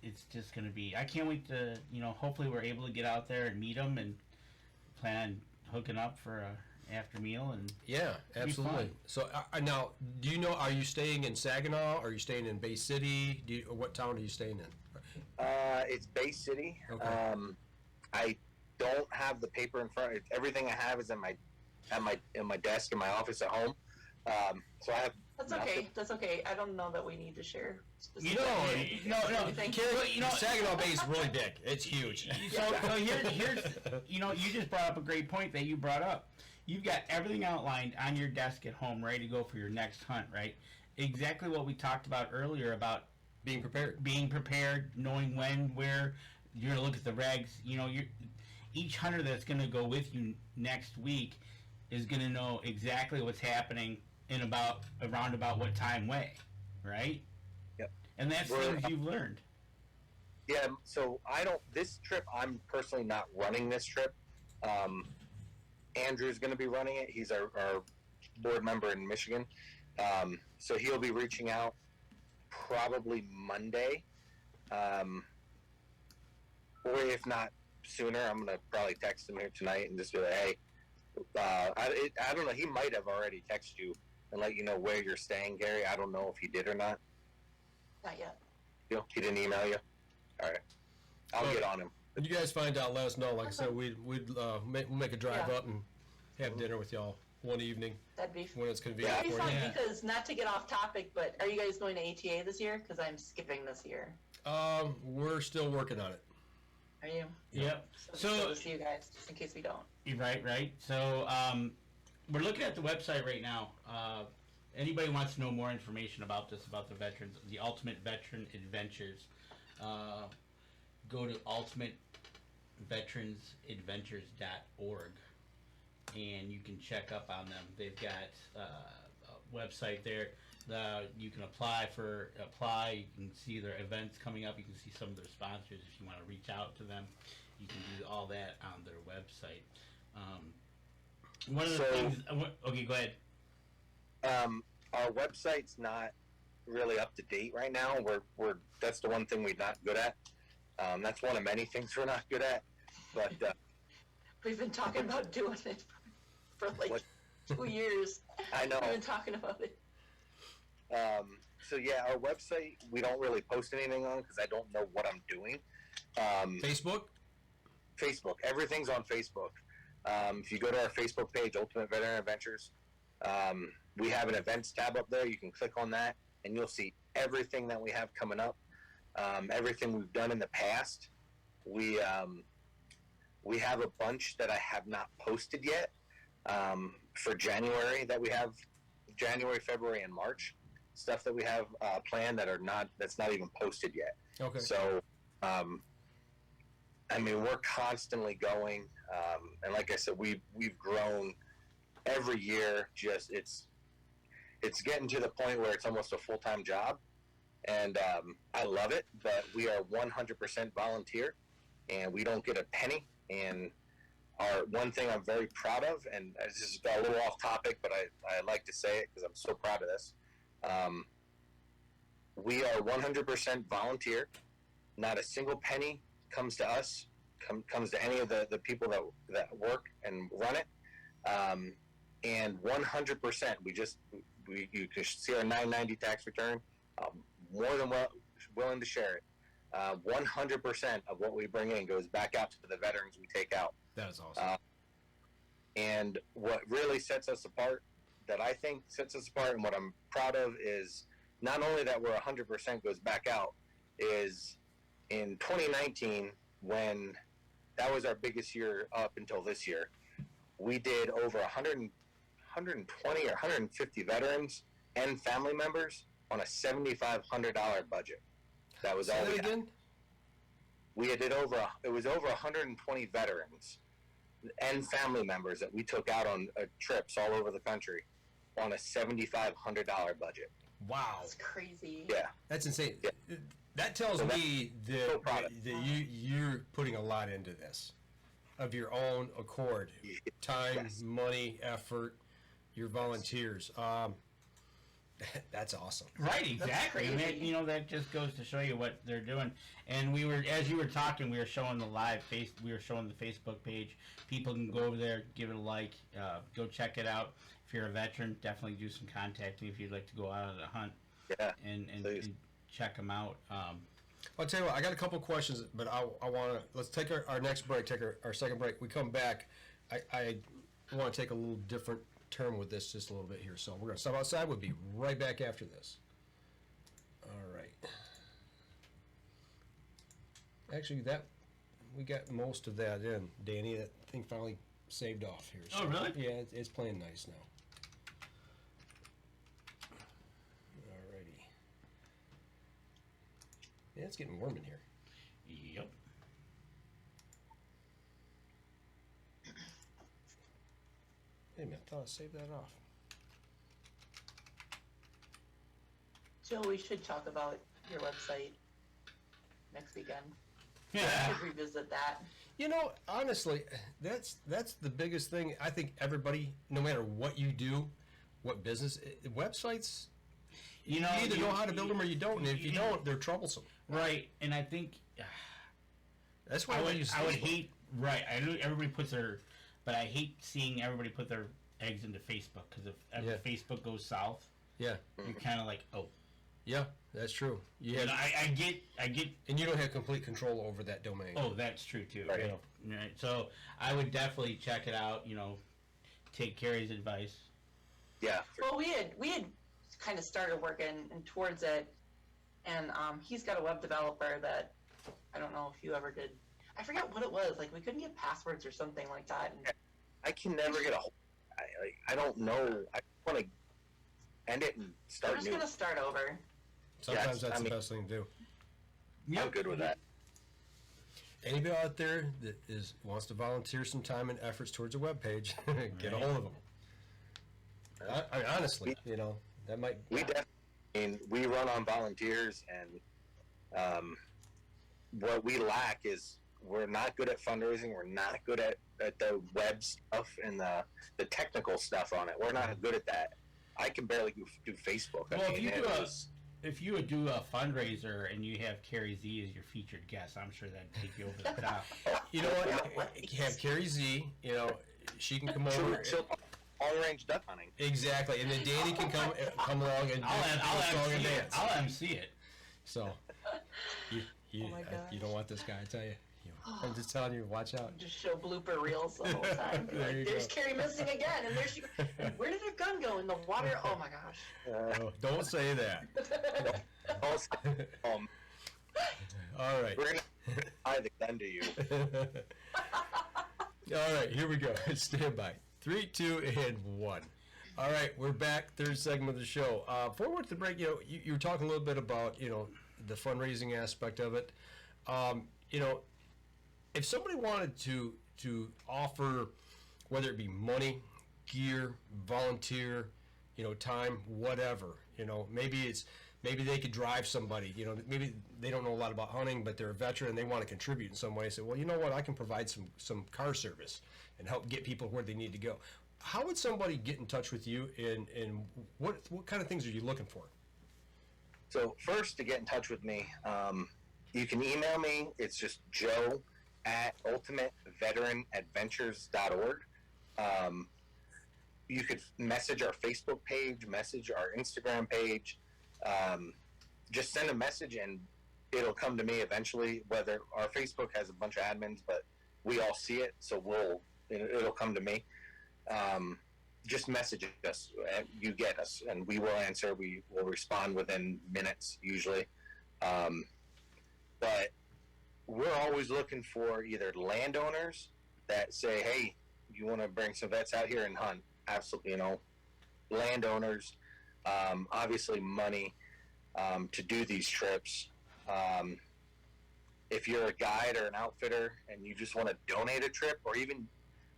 [SPEAKER 3] It's just going to be. I can't wait to hopefully we're able to get out there and meet him and plan on hooking up for a after meal and.
[SPEAKER 4] Yeah, absolutely.
[SPEAKER 3] fun.
[SPEAKER 4] So now, do you know? Are you staying in Saginaw? Are you staying in Bay City? Or what town are you staying in?
[SPEAKER 5] It's Bay City.
[SPEAKER 4] Okay.
[SPEAKER 5] I don't have the paper in front. Everything I have is in my desk in my office at home. So I have.
[SPEAKER 6] That's
[SPEAKER 5] nothing.
[SPEAKER 6] okay. That's okay. I don't know that we need to share.
[SPEAKER 3] No,
[SPEAKER 6] Thank you.
[SPEAKER 4] Saginaw Bay is really big. It's huge.
[SPEAKER 3] So here's you just brought up a great point that you brought up. You've got everything outlined on your desk at home, ready to go for your next hunt, right? Exactly what we talked about earlier about
[SPEAKER 4] Being prepared.
[SPEAKER 3] knowing when, where. You're gonna look at the regs. Each hunter that's gonna go with you next week is gonna know exactly what's happening in around about what time way, right?
[SPEAKER 5] Yep.
[SPEAKER 3] And that's things you've learned.
[SPEAKER 5] Yeah, so this trip, I'm personally not running this trip. Andrew's going to be running it. He's our board member in Michigan. So he'll be reaching out probably Monday. Or if not sooner, I'm going to probably text him here tonight and just be like, hey, I don't know. He might have already texted you and let you know where you're staying, Gary. I don't know if he did or not.
[SPEAKER 6] Not yet.
[SPEAKER 5] He didn't email you? All right. I'll get on him.
[SPEAKER 4] When you guys find out, let us know. Like I said, we'll make a drive
[SPEAKER 6] Yeah.
[SPEAKER 4] up and have dinner with y'all one evening
[SPEAKER 6] That'd be
[SPEAKER 4] when it's convenient
[SPEAKER 6] that'd be
[SPEAKER 4] for
[SPEAKER 6] fun
[SPEAKER 4] you.
[SPEAKER 3] Yeah.
[SPEAKER 6] because not to get off topic, but are you guys going to ATA this year? Because I'm skipping this year.
[SPEAKER 4] We're still working on it.
[SPEAKER 6] Are you?
[SPEAKER 3] Yep.
[SPEAKER 6] So
[SPEAKER 3] So
[SPEAKER 6] we'll see you guys just in case we don't.
[SPEAKER 3] right. So we're looking at the website right now. Anybody wants to know more information about this, about the veterans, the Ultimate Veteran Adventures,
[SPEAKER 7] go to ultimateveteransadventures.org, and you can check up on them. They've got a website there. You can apply. You can see their events coming up. You can see some of their sponsors if you want to reach out to them. You can do all that on their website. One of the things. Okay, go ahead.
[SPEAKER 5] Our website's not really up to date right now. We're that's the one thing we're not good at. That's one of many things we're not good at. But
[SPEAKER 6] we've been talking about doing it for like 2 years.
[SPEAKER 5] I know.
[SPEAKER 6] We've been talking about it.
[SPEAKER 5] So yeah, our website we don't really post anything on because I don't know what I'm doing.
[SPEAKER 4] Facebook.
[SPEAKER 5] Everything's on Facebook. If you go to our Facebook page, Ultimate Veteran Adventures, we have an events tab up there. You can click on that, and you'll see everything that we have coming up, everything we've done in the past. We have a bunch that I have not posted yet for January that we have January, February, and March. Stuff that we have planned that's not even posted yet.
[SPEAKER 4] Okay.
[SPEAKER 5] So, I mean, we're constantly going, and like I said, we've grown every year. Just it's getting to the point where it's almost a full-time job, and I love it. But we are 100% volunteer, and we don't get a penny. And our one thing I'm very proud of, and this is a little off topic, but I like to say it because I'm so proud of this. We are 100% volunteer. Not a single penny comes to us, comes to any of the people that work and run it. And 100%, you can see our 990 tax return. More than willing to share it. 100% of what we bring in goes back out to the veterans we take out.
[SPEAKER 4] That is awesome.
[SPEAKER 5] And what really sets us apart, that I think sets us apart, and what I'm proud of, is not only that we're 100% goes back out, is in 2019, when that was our biggest year up until this year, we did over 120 or 150 veterans and family members on a $7,500 budget. That was all we had.
[SPEAKER 4] Again?
[SPEAKER 5] It was over 120 veterans and family members that we took out on trips all over the country on a $7,500 budget.
[SPEAKER 4] Wow.
[SPEAKER 6] That's crazy.
[SPEAKER 5] Yeah.
[SPEAKER 4] That's insane.
[SPEAKER 5] Yeah.
[SPEAKER 4] That tells me
[SPEAKER 5] so
[SPEAKER 4] that you're putting a lot into this of your own accord. Time,
[SPEAKER 5] Yes.
[SPEAKER 4] money, effort, your volunteers. That's awesome.
[SPEAKER 7] Right, exactly. And
[SPEAKER 6] crazy.
[SPEAKER 7] that just goes to show you what they're doing. And as you were talking, we were showing the Facebook page. People can go over there, give it a like, go check it out. If you're a veteran, definitely do some contacting if you'd like to go out on a hunt.
[SPEAKER 5] Yeah.
[SPEAKER 7] And check them out.
[SPEAKER 4] I'll tell you what, I got a couple questions, but I want to, let's take our next break, take our second break. We come back, I want to take a little different turn with this just a little bit here. So we're going to step outside. We'll be right back after this. All right. Actually, we got most of that in, Danny. That thing finally saved off here. So,
[SPEAKER 7] Oh, really?
[SPEAKER 4] Yeah, it's playing nice now. Alrighty. Yeah, it's getting warm in here.
[SPEAKER 7] Yep.
[SPEAKER 4] Wait a minute, I thought I saved that off.
[SPEAKER 6] Joe, we should talk about your website next weekend. We
[SPEAKER 7] Yeah.
[SPEAKER 6] should revisit that.
[SPEAKER 4] You know, honestly, that's the biggest thing. I think everybody, no matter what you do, what business, websites, you either know how to build them or you don't. And if you don't, they're troublesome.
[SPEAKER 7] Right, and I think
[SPEAKER 4] That's why
[SPEAKER 7] I
[SPEAKER 4] I
[SPEAKER 7] would
[SPEAKER 4] use
[SPEAKER 7] hate. Right, I know everybody puts but I hate seeing everybody put their eggs into Facebook because if ever
[SPEAKER 4] Yeah.
[SPEAKER 7] Facebook goes south,
[SPEAKER 4] Yeah,
[SPEAKER 7] you're kind of like, oh.
[SPEAKER 4] yeah, that's true. You
[SPEAKER 7] And
[SPEAKER 4] have,
[SPEAKER 7] I get.
[SPEAKER 4] and you don't have complete control over that domain.
[SPEAKER 7] Oh, that's true too.
[SPEAKER 5] Right.
[SPEAKER 7] Right. So I would definitely check it out. Take Carrie's advice.
[SPEAKER 5] Yeah.
[SPEAKER 6] Well, we had kind of started working towards it, and he's got a web developer that I don't know if you ever did. I forget what it was. Like we couldn't get passwords or something like that. And
[SPEAKER 5] I can never get a hold. I don't know. I want to end it and
[SPEAKER 6] we're
[SPEAKER 5] start
[SPEAKER 6] just
[SPEAKER 5] new.
[SPEAKER 6] gonna start over.
[SPEAKER 4] Sometimes
[SPEAKER 5] Yes,
[SPEAKER 4] that's
[SPEAKER 5] I
[SPEAKER 4] the
[SPEAKER 5] mean-
[SPEAKER 4] best thing to do.
[SPEAKER 3] Yep.
[SPEAKER 5] I'm good with that.
[SPEAKER 4] Anybody out there that wants to volunteer some time and efforts towards a web page, get a hold of them. I mean, honestly, that might.
[SPEAKER 5] We definitely, I mean, we run on volunteers, and what we lack is we're not good at fundraising. We're not good at the web stuff and the technical stuff on it. We're not good at that. I can barely do Facebook.
[SPEAKER 7] Well, if you would do a fundraiser and you have Carrie Z as your featured guest, I'm sure that'd take you over the top.
[SPEAKER 4] You know what? Have Carrie Z. She can come over.
[SPEAKER 5] She'll all-range duck hunting.
[SPEAKER 4] Exactly, and then Danny can come along and
[SPEAKER 7] I'll MC it.
[SPEAKER 4] So, you don't want this guy, I tell you. I'm just telling you, watch out.
[SPEAKER 6] Just show blooper reels the whole time. There's Carrie missing again, and there she goes. Where did her gun go? In the water? Oh my gosh.
[SPEAKER 4] Don't say that. All right.
[SPEAKER 5] We're going to tie the gun to you.
[SPEAKER 4] All right, here we go. Stand by. 3, 2, and 1. All right, we're back. Third segment of the show. Before we went to break, you were talking a little bit about, the fundraising aspect of it. If somebody wanted to offer, whether it be money, gear, volunteer, time, whatever, maybe they could drive somebody, maybe they don't know a lot about hunting, but they're a veteran and they want to contribute in some way. Say, well, you know what, I can provide some car service and help get people where they need to go. How would somebody get in touch with you, and what kind of things are you looking for?
[SPEAKER 5] So first, to get in touch with me, you can email me. It's just joe@ultimateveteranadventures.org. You could message our Facebook page, message our Instagram page. Just send a message and it'll come to me eventually. Whether our Facebook has a bunch of admins, but we all see it, so it'll come to me. Just message us, and you get us, and we will answer. We will respond within minutes usually. But we're always looking for either landowners that say, hey, you want to bring some vets out here and hunt? Absolutely, landowners, obviously money to do these trips. If you're a guide or an outfitter and you just want to donate a trip, or even,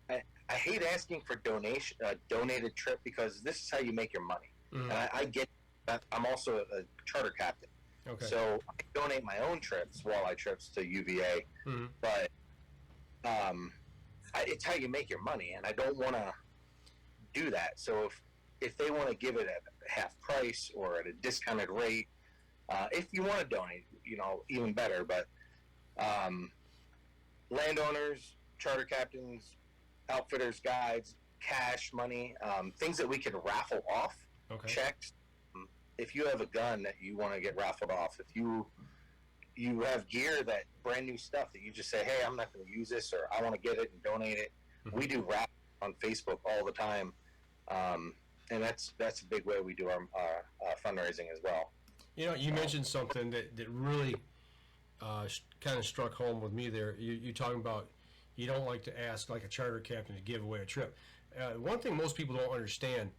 [SPEAKER 5] I hate asking for donated trip, because this is how you make your money.
[SPEAKER 4] Mm-hmm.
[SPEAKER 5] And I get that. I'm also a charter captain.
[SPEAKER 4] Okay.
[SPEAKER 5] So I donate my own trips, walleye trips, to UVA,
[SPEAKER 4] Mm-hmm.
[SPEAKER 5] but it's how you make your money, and I don't want to do that. So if they want to give it at half price or at a discounted rate, if you want to donate, even better. But landowners, charter captains, outfitters, guides, cash, money, things that we can raffle off,
[SPEAKER 4] Okay.
[SPEAKER 5] checks. If you have a gun that you want to get raffled off, if you have gear, that brand new stuff that you just say, hey, I'm not going to use this, or I want to get it and donate it.
[SPEAKER 4] Mm-hmm.
[SPEAKER 5] We do raffles on Facebook all the time, and that's a big way we do our fundraising as well.
[SPEAKER 4] You mentioned something that really kind of struck home with me there. You talking about you don't like to ask like a charter captain to give away a trip. One thing most people don't understand,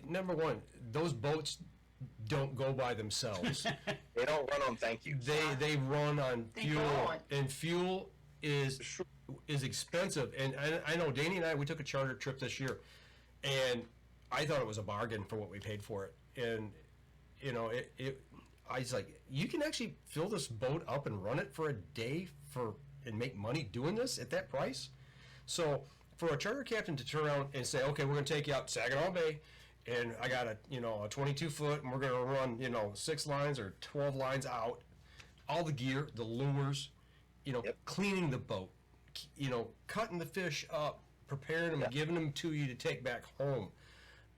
[SPEAKER 4] number one, those boats don't go by themselves.
[SPEAKER 5] They don't run on thank you.
[SPEAKER 4] They run on
[SPEAKER 6] They
[SPEAKER 4] fuel,
[SPEAKER 6] don't.
[SPEAKER 4] and fuel is expensive. And I know Danny and I, we took a charter trip this year, and I thought it was a bargain for what we paid for it. And I was like, you can actually fill this boat up and run it for a day and make money doing this at that price. So for a charter captain to turn around and say, okay, we're going to take you out to Saginaw Bay, and I got a 22 foot, and we're going to run 6 lines or 12 lines out, all the gear, the lures,
[SPEAKER 5] Yep.
[SPEAKER 4] cleaning the boat, cutting the fish up, preparing them,
[SPEAKER 5] Yep.
[SPEAKER 4] giving them to you to take back home,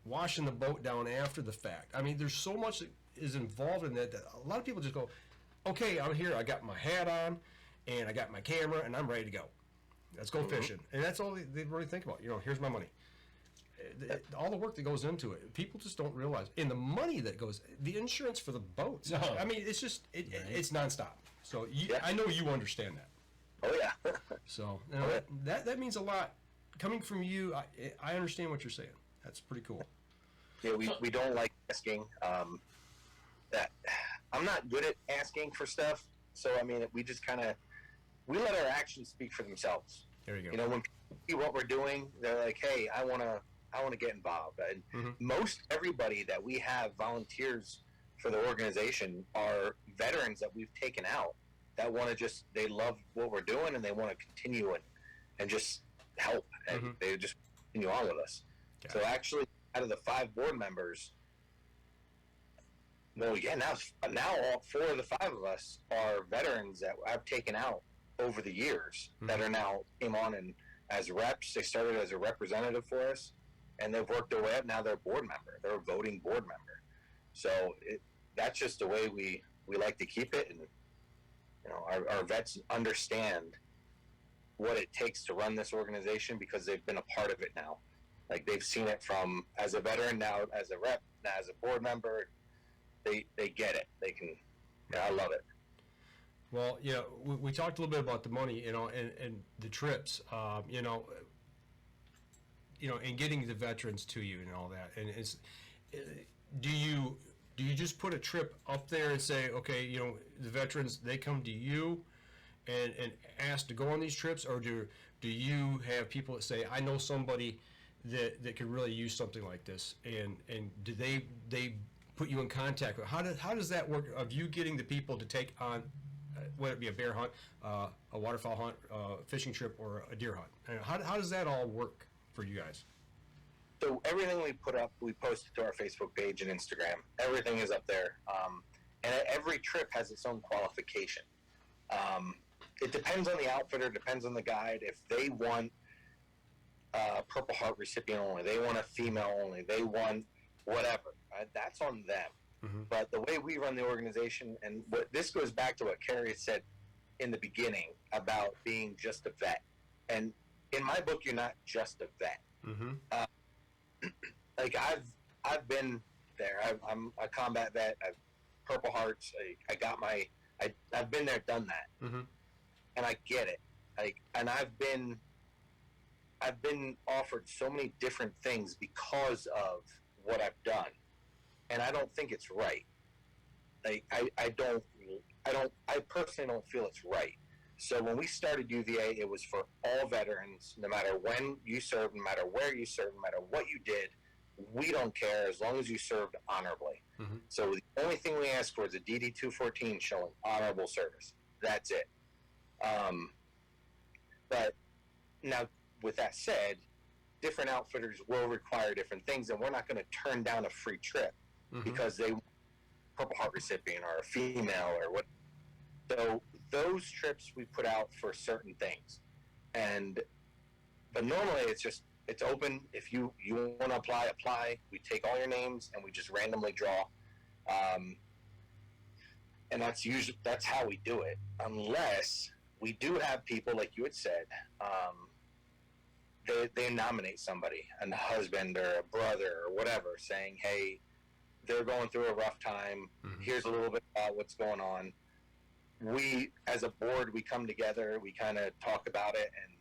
[SPEAKER 4] washing the boat down after the fact. I mean, there's so much that is involved in that a lot of people just go, okay, I'm here, I got my hat on, and I got my camera, and I'm ready to go. Let's go fishing. And that's all they really think about. Here's my money. All the work that goes into it, people just don't realize. And the money that goes, the insurance for the boats.
[SPEAKER 7] No.
[SPEAKER 4] I mean, it's just, it's nonstop. So
[SPEAKER 5] Yeah.
[SPEAKER 4] I know you understand that.
[SPEAKER 5] Oh yeah.
[SPEAKER 4] So
[SPEAKER 5] yeah.
[SPEAKER 4] that means a lot. Coming from you, I understand what you're saying. That's pretty cool.
[SPEAKER 5] Yeah, we don't like asking. That I'm not good at asking for stuff, So I mean, we just kind of we let our actions speak for themselves.
[SPEAKER 4] There you go.
[SPEAKER 5] You know, when people see what we're doing, they're like, "Hey, I want to get involved." And most everybody that we have volunteers for the organization are veterans that we've taken out that want to they love what we're doing and they want to continue and just help, and they just continue on with us. So actually, out of the 5 board members, well, yeah, now all 4 of the 5 of us are veterans that I've taken out over the years that are now came on and as reps. They started as a representative for us, and they've worked their way up. Now they're a board member. They're a voting board member. So that's just the way we like to keep it. And you know, our vets understand what it takes to run this organization because they've been a part of it now. Like they've seen it from as a veteran, now as a rep, now as a board member. They get it. They can. Yeah, I love it.
[SPEAKER 4] Well, you know, we talked a little bit about the money, you know, and the trips, you know, and getting the veterans to you and all that. And do you just put a trip up there and say, okay, you know, the veterans, they come to you and ask to go on these trips, or do you have people that say, I know somebody that could really use something like this, and do they put you in contact with? How does that work of you getting the people to take on, whether it be a bear hunt, a waterfowl hunt, fishing trip, or a deer hunt? And how does that all work for you guys?
[SPEAKER 5] So everything we put up, we post it to our Facebook page and Instagram. Everything is up there. And every trip has its own qualification. It depends on the outfitter, depends on the guide. If they want a Purple Heart recipient only, they want a female only, they want whatever, that's on them. But the way we run the organization, and this goes back to what Carrie said in the beginning about being just a vet. And in my book, you're not just a vet. Like I've been there. I'm a combat vet. I've Purple Hearts. I've been there, done that, and I get it. Like, and I've been offered so many different things because of what I've done, and I don't think it's right. Like I personally don't feel it's right. So when we started UVA, it was for all veterans, no matter when you served, no matter where you served, no matter what you did. We don't care as long as you served honorably. So the only thing we ask for is a DD 214 showing honorable service. That's it. But now, with that said, different outfitters will require different things, and we're not going to turn down a free trip because they Purple Heart recipient or a female or what. So those trips we put out for certain things, but normally it's open. If you want to apply. We take all your names and we just randomly draw, and that's how we do it. Unless we do have people, like you had said, they nominate somebody, a husband or a brother or whatever, saying, hey, they're going through a rough time. Here's a little bit about what's going on. We, as a board, we come together, we kind of talk about it, and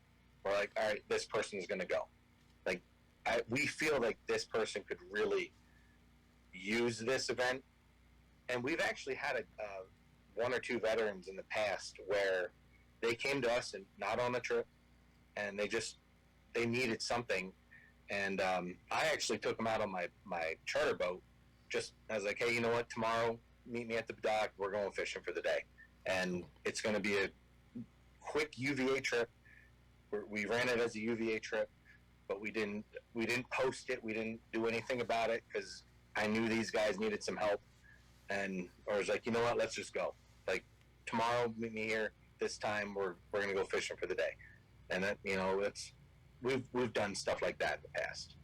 [SPEAKER 5] we're like, all right, this person is going to go. Like, we feel like this person could really use this event. And we've actually had one or two veterans in the past where they came to us and not on a trip, and they needed something. And I actually took them out on my charter boat. I was like, hey, you know what? Tomorrow, meet me at the dock. We're going fishing for the day. And it's going to be a quick UVA trip. We ran it as a UVA trip, but we didn't post it. We didn't do anything about it because I knew these guys needed some help. And I was like, you know what? Let's just go. Like, tomorrow, meet me here. This time, we're going to go fishing for the day. And that, we've done stuff like that in the past.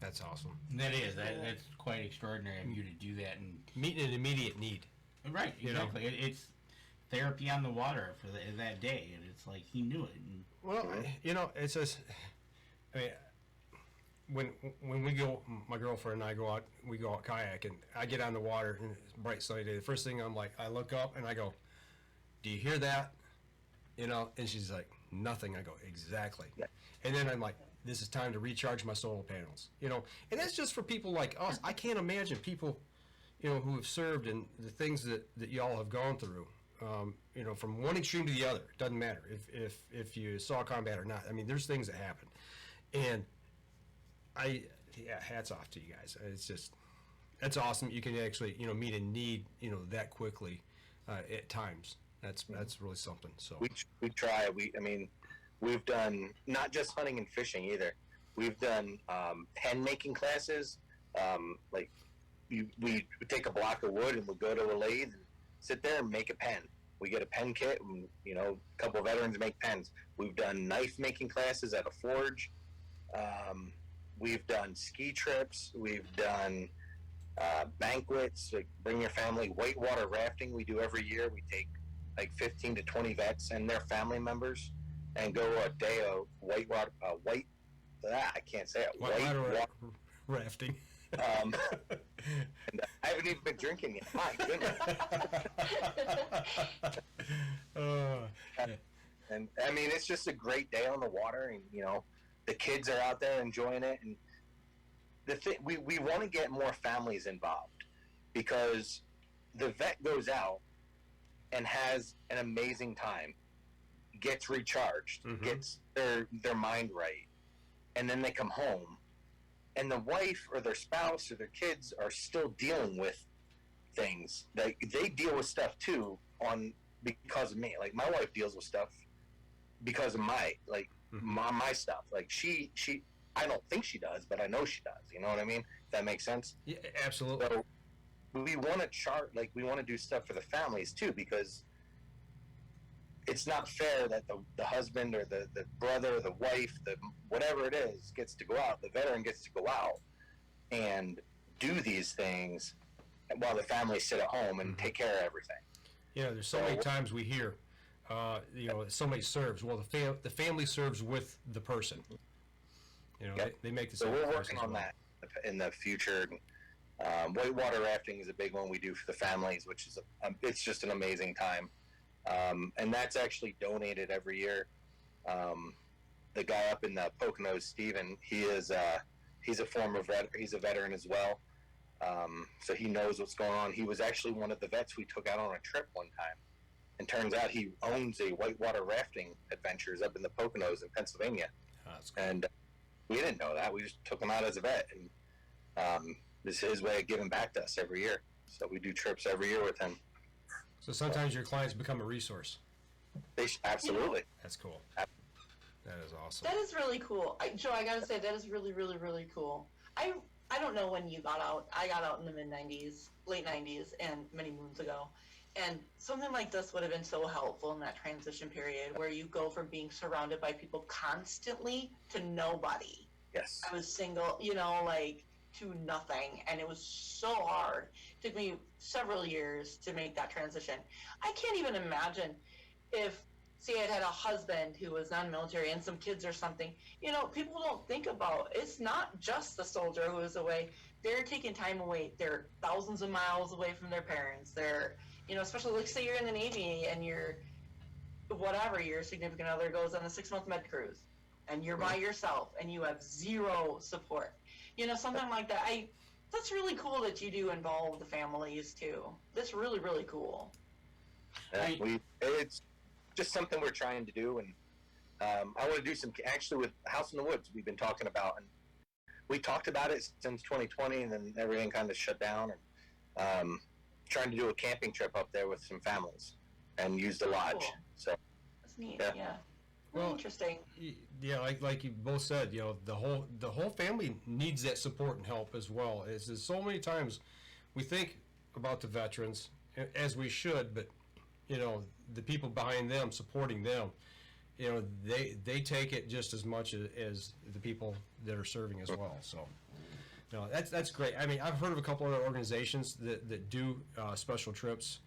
[SPEAKER 4] That's awesome.
[SPEAKER 7] That's quite extraordinary of you to do that and
[SPEAKER 4] meeting an immediate need.
[SPEAKER 7] Right, exactly. It's therapy on the water for that day, and it's like he knew it. And,
[SPEAKER 4] well, it's just, I mean, when we go, my girlfriend and I go out, we go out kayaking. I get on the water and it's a bright sunny day. The first thing I'm like, I look up and I go, "Do you hear that?" And she's like, "Nothing." I go, "Exactly." Yeah. And then I'm like, "This is time to recharge my solar panels." And that's just for people like us. I can't imagine people, who have served and the things that y'all have gone through. from one extreme to the other. It doesn't matter if you saw combat or not. I mean, there's things that happen, and hats off to you guys. That's awesome. You can actually meet a need that quickly at times. That's really something. So
[SPEAKER 5] we try. We've done not just hunting and fishing either. We've done pen making classes. We take a block of wood and we go to a lathe and sit there and make a pen. We get a pen kit and a couple of veterans make pens. We've done knife making classes at a forge. We've done ski trips. We've done banquets. Like bring your family. Whitewater rafting we do every year. We take like 15 to 20 vets and their family members and go a day of I can't say it.
[SPEAKER 4] Whitewater rafting.
[SPEAKER 5] And I haven't even been drinking yet. My goodness. And I mean, it's just a great day on the water, and the kids are out there enjoying it. And the thing we want to get more families involved because the vet goes out and has an amazing time, gets recharged, gets their mind right, and then they come home. And the wife or their spouse or their kids are still dealing with things. They deal with stuff too because of me. Like my wife deals with stuff because of my stuff. Like she I don't think she does, but I know she does. You know what I mean? If that makes sense.
[SPEAKER 4] Yeah, absolutely.
[SPEAKER 5] So we want to we want to do stuff for the families too, because it's not fair that the husband or the brother or the wife, whatever it is, gets to go out. The veteran gets to go out and do these things while the family sit at home and take care of everything.
[SPEAKER 4] There's so many times we hear, somebody serves. Well, the family serves with the person. They make the
[SPEAKER 5] So
[SPEAKER 4] sacrifice.
[SPEAKER 5] we're working on that in the future. Whitewater rafting is a big one we do for the families, which is it's just an amazing time. And that's actually donated every year. The guy up in the Poconos, Steven, he's a former he's a veteran as well. So he knows what's going on. He was actually one of the vets we took out on a trip one time. And turns out he owns a whitewater rafting adventures up in the Poconos in Pennsylvania.
[SPEAKER 4] Oh, that's cool.
[SPEAKER 5] And we didn't know that. We just took him out as a vet. And this is his way of giving back to us every year. So we do trips every year with him.
[SPEAKER 4] So sometimes your clients become a resource.
[SPEAKER 5] Absolutely.
[SPEAKER 4] That's cool. That is awesome.
[SPEAKER 6] That is really cool. Joe, I gotta say, that is really, really, really cool. I don't know when you got out. I got out in the mid-90s, late 90s, and many moons ago. And something like this would have been so helpful in that transition period where you go from being surrounded by people constantly to nobody.
[SPEAKER 5] Yes.
[SPEAKER 6] I was single, to nothing, and it was so hard. It took me several years to make that transition. I can't even imagine if, say, I had a husband who was non-military and some kids or something. People don't think about, it's not just the soldier who is away. They're taking time away. They're thousands of miles away from their parents. They're, especially, like, say you're in the Navy and your significant other goes on a 6-month med cruise and you're by yourself and you have zero support. Something like that. That's really cool that you do involve the families too. That's really, really cool.
[SPEAKER 5] It's just something we're trying to do, and I want to do some actually with House in the Woods. We've been talking about, and we talked about it since 2020, and then everything kind of shut down. And trying to do a camping trip up there with some families and use the lodge.
[SPEAKER 6] Cool.
[SPEAKER 5] So
[SPEAKER 6] that's neat.
[SPEAKER 5] Yeah.
[SPEAKER 6] Yeah. Well, interesting.
[SPEAKER 4] Yeah, like you both said, the whole family needs that support and help as well. It's so many times we think about the veterans as we should, but the people behind them supporting them, they take it just as much as the people that are serving as well. So that's great. I mean, I've heard of a couple other organizations that do special trips.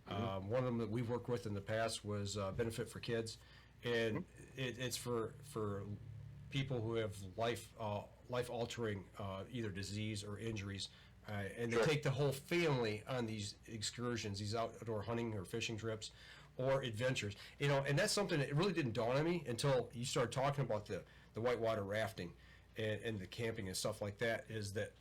[SPEAKER 4] One of them that we've worked with in the past was Benefit for Kids. And it's for people who have life-altering either disease or injuries, and they take the whole family on these excursions, these outdoor hunting or fishing trips, or adventures. And that's something that really didn't dawn on me until you started talking about the whitewater rafting and the camping and stuff like that. Is that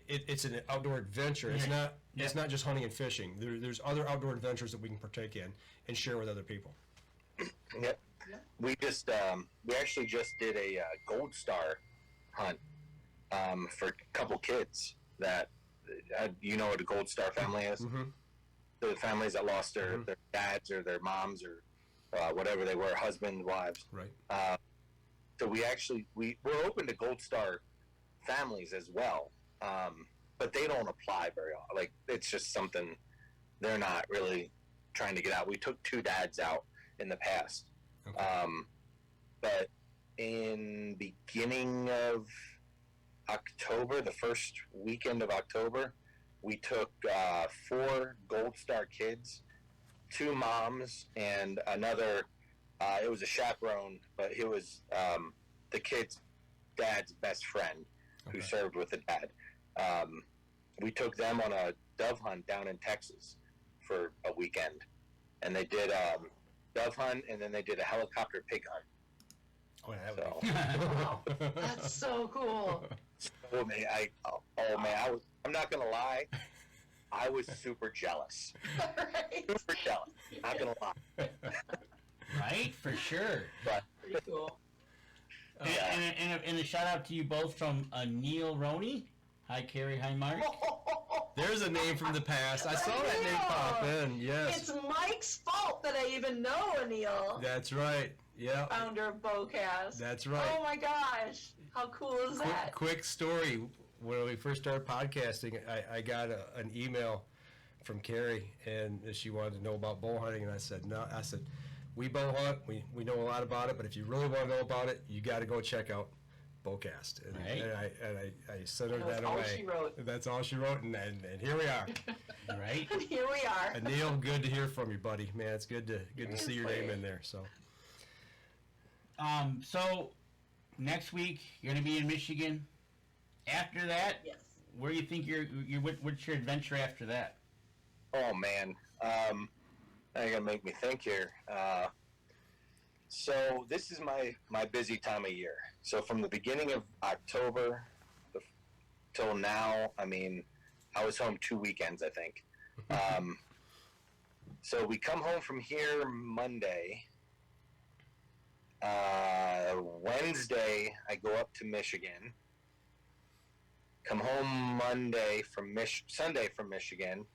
[SPEAKER 4] it's an outdoor adventure. It's not. It's not just hunting and fishing. There's other outdoor adventures that we can partake in and share with other people.
[SPEAKER 5] Yep. We actually just did a Gold Star hunt for a couple kids that you know what a Gold Star family is.
[SPEAKER 4] Mm-hmm.
[SPEAKER 5] The families that lost their dads or their moms or whatever they were, husbands, wives.
[SPEAKER 4] Right.
[SPEAKER 5] So we're open to Gold Star families as well, but they don't apply very often. Like, it's just something they're not really trying to get out. We took 2 dads out in the past, but in beginning of October, the first weekend of October, we took 4 Gold Star kids, 2 moms, and another. It was a chaperone, but it was the kid's dad's best friend who served with the dad. We took them on a dove hunt down in Texas for a weekend, and they did dove hunt, and then they did a helicopter pig hunt.
[SPEAKER 4] Oh, yeah, that would be
[SPEAKER 6] Wow, that's so cool.
[SPEAKER 5] So, man, I'm not gonna lie, I was super jealous.
[SPEAKER 6] Right?
[SPEAKER 5] Super jealous. Not gonna lie.
[SPEAKER 7] Right, for sure.
[SPEAKER 5] But
[SPEAKER 6] Pretty cool.
[SPEAKER 7] And a shout out to you both from Neil Roney. Hi, Carrie. Hi, Mark.
[SPEAKER 4] There's a name from the past. I saw that name pop in. Yes.
[SPEAKER 6] It's Mike's fault that I even know Anil,
[SPEAKER 4] That's right. Yeah.
[SPEAKER 6] founder of Bowcast.
[SPEAKER 4] That's right.
[SPEAKER 6] Oh my gosh, how cool is that?
[SPEAKER 4] Quick story. When we first started podcasting, I got an email from Carrie, and she wanted to know about bow hunting, and I said, no. I said, we bow hunt. We know a lot about it, but if you really want to know about it, you got to go check out Bowcast. And,
[SPEAKER 7] Right.
[SPEAKER 4] and I sent her
[SPEAKER 6] That's
[SPEAKER 4] that
[SPEAKER 6] all
[SPEAKER 4] away.
[SPEAKER 6] she wrote.
[SPEAKER 4] That's all she wrote, and here we are.
[SPEAKER 7] Right?
[SPEAKER 6] And here we are.
[SPEAKER 4] Neil, good to hear from you, buddy. Man, it's good to see your name in there. So.
[SPEAKER 7] So next week you're gonna be in Michigan. After that,
[SPEAKER 6] Yes.
[SPEAKER 7] where do you think what's your adventure after that?
[SPEAKER 5] oh man, now you're gonna make me think here. So this is my busy time of year. So from the beginning of October till now, I mean, I was home 2 weekends, I think. So we come home from here Monday. Wednesday, I go up to Michigan. Come home Sunday from Michigan.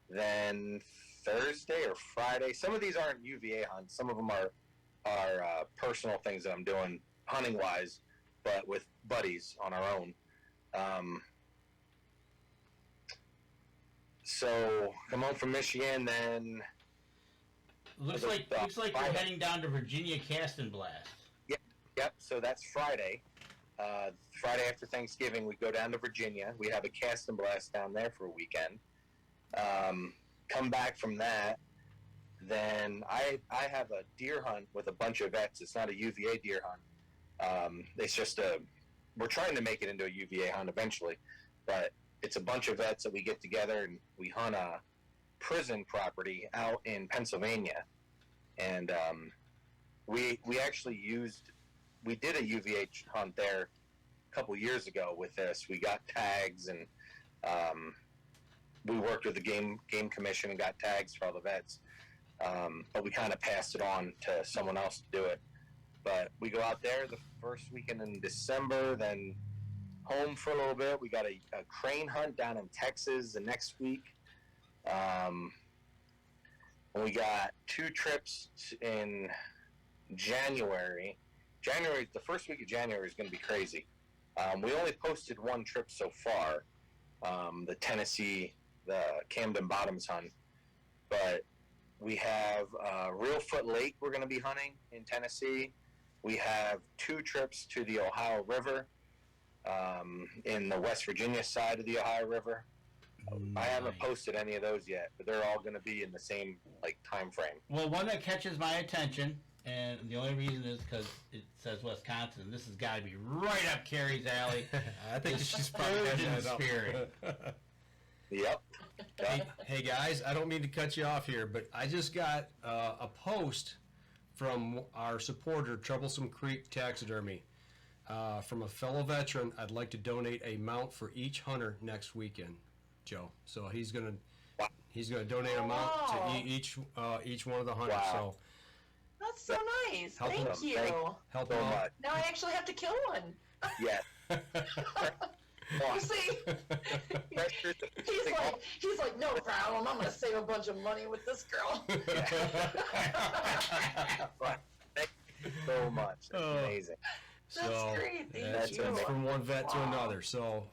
[SPEAKER 5] Then Thursday or Friday. Some of these aren't UVA hunts. Some of them are personal things that I'm doing hunting wise, but with buddies on our own. So come home from Michigan, then.
[SPEAKER 7] Looks like you're heading down to Virginia Cast and Blast.
[SPEAKER 5] Yep. So that's Friday. Friday after Thanksgiving, we go down to Virginia. We have a cast and blast down there for a weekend. Come back from that. Then I have a deer hunt with a bunch of vets. It's not a UVA deer hunt. It's just we're trying to make it into a UVA hunt eventually, but it's a bunch of vets that we get together and we hunt a prison property out in Pennsylvania. And we did a UVA hunt there a couple years ago with this. We got tags and we worked with the game commission and got tags for all the vets. But we kind of passed it on to someone else to do it. But we go out there the first weekend in December, then home for a little bit. We got a crane hunt down in Texas the next week. We got 2 trips in January. The first week of January is going to be crazy. We only posted 1 trip so far, the Tennessee, the Camden Bottoms hunt. But we have Reelfoot Lake we're going to be hunting in Tennessee. We have 2 trips to the Ohio River in the West Virginia side of the Ohio River. I haven't posted any of those yet, but they're all going to be in the same time frame.
[SPEAKER 7] Well, one that catches my attention, and the only reason is because it says Wisconsin. This has got to be right up Carrie's alley.
[SPEAKER 4] I think she's probably
[SPEAKER 7] Sturgeon Spirit.
[SPEAKER 5] Yep.
[SPEAKER 4] Hey guys, I don't mean to cut you off here, but I just got a post from our supporter, Troublesome Creek Taxidermy. from a fellow veteran, I'd like to donate a mount for each hunter next weekend, Joe. So he's gonna donate a mount to each one of the hunters.
[SPEAKER 5] Wow.
[SPEAKER 4] So
[SPEAKER 6] That's so nice.
[SPEAKER 4] Help
[SPEAKER 6] Thank
[SPEAKER 4] them.
[SPEAKER 6] you.
[SPEAKER 4] help
[SPEAKER 5] So
[SPEAKER 4] him out.
[SPEAKER 5] much.
[SPEAKER 6] Now I actually have to kill one.
[SPEAKER 5] Yes.
[SPEAKER 6] You see, he's like, no problem. I'm gonna save a bunch of money with this girl.
[SPEAKER 5] Thank you so much. That's amazing.
[SPEAKER 6] That's great. Thank
[SPEAKER 4] That's
[SPEAKER 6] you.
[SPEAKER 4] from one vet to another. So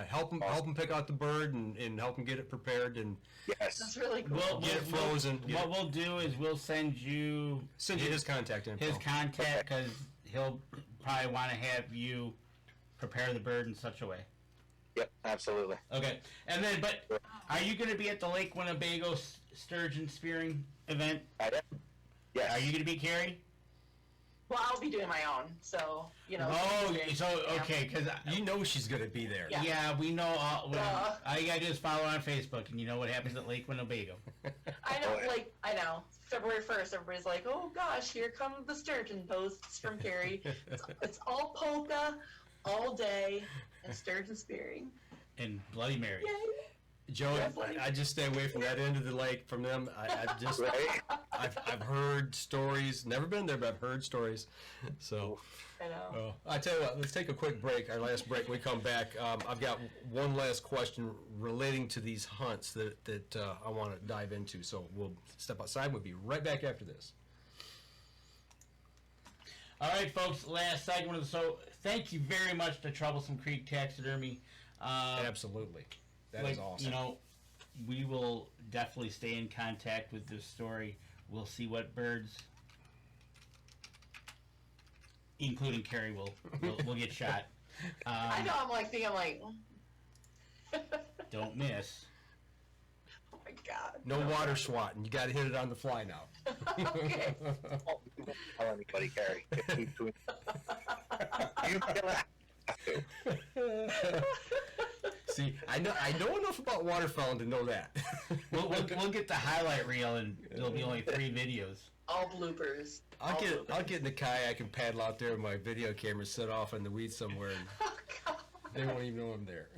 [SPEAKER 4] help him pick out the bird and help him get it prepared and
[SPEAKER 5] Yes.
[SPEAKER 6] That's really cool.
[SPEAKER 4] get it frozen.
[SPEAKER 7] What we'll do is we'll send you
[SPEAKER 4] his contact info.
[SPEAKER 7] his contact because he'll probably want to have you prepare the bird in such a way.
[SPEAKER 5] Yep, absolutely.
[SPEAKER 7] Okay, and then, but are you going to be at the Lake Winnebago Sturgeon Spearing event?
[SPEAKER 5] I am. Yes.
[SPEAKER 7] Are you going to be Carrie?
[SPEAKER 6] Well, I'll be doing my own, so
[SPEAKER 7] Oh, so okay, because
[SPEAKER 4] You know she's going to be there.
[SPEAKER 6] Yeah.
[SPEAKER 7] we know. All
[SPEAKER 6] Duh.
[SPEAKER 7] you got to do is follow her on Facebook, and you know what happens at Lake Winnebago.
[SPEAKER 6] I know. February 1st, everybody's like, oh gosh, here come the sturgeon posts from Carrie. It's all polka, all day, and sturgeon spearing.
[SPEAKER 7] And Bloody Mary.
[SPEAKER 6] Yay.
[SPEAKER 4] Joe,
[SPEAKER 6] Definitely.
[SPEAKER 4] I just stay away from that end of the lake from them. I've just
[SPEAKER 5] Right?
[SPEAKER 4] I've heard stories. Never been there, but I've heard stories. So
[SPEAKER 6] I know.
[SPEAKER 4] I tell you what, let's take a quick break. Our last break. When we come back, I've got one last question relating to these hunts that I want to dive into. So we'll step outside. We'll be right back after this.
[SPEAKER 7] All right, folks. Last segment of the show. Thank you very much to Troublesome Creek Taxidermy.
[SPEAKER 4] Absolutely, that is awesome.
[SPEAKER 7] You know, we will definitely stay in contact with this story. We'll see what birds, including Carrie, will get shot.
[SPEAKER 6] I know. I'm like,
[SPEAKER 7] Don't miss.
[SPEAKER 6] oh my god.
[SPEAKER 4] No water swatting. You got to hit it on the fly now.
[SPEAKER 6] Okay.
[SPEAKER 5] Oh, don't tell anybody, Carrie. Keep doing You kill it.
[SPEAKER 4] See, I know enough about waterfowl to know that.
[SPEAKER 7] We'll get the highlight reel, and there'll be only 3 videos.
[SPEAKER 6] All bloopers.
[SPEAKER 4] I'll get in the kayak and paddle out there with my video camera set off in the weeds somewhere, and
[SPEAKER 6] Oh god.
[SPEAKER 4] they won't even know I'm there.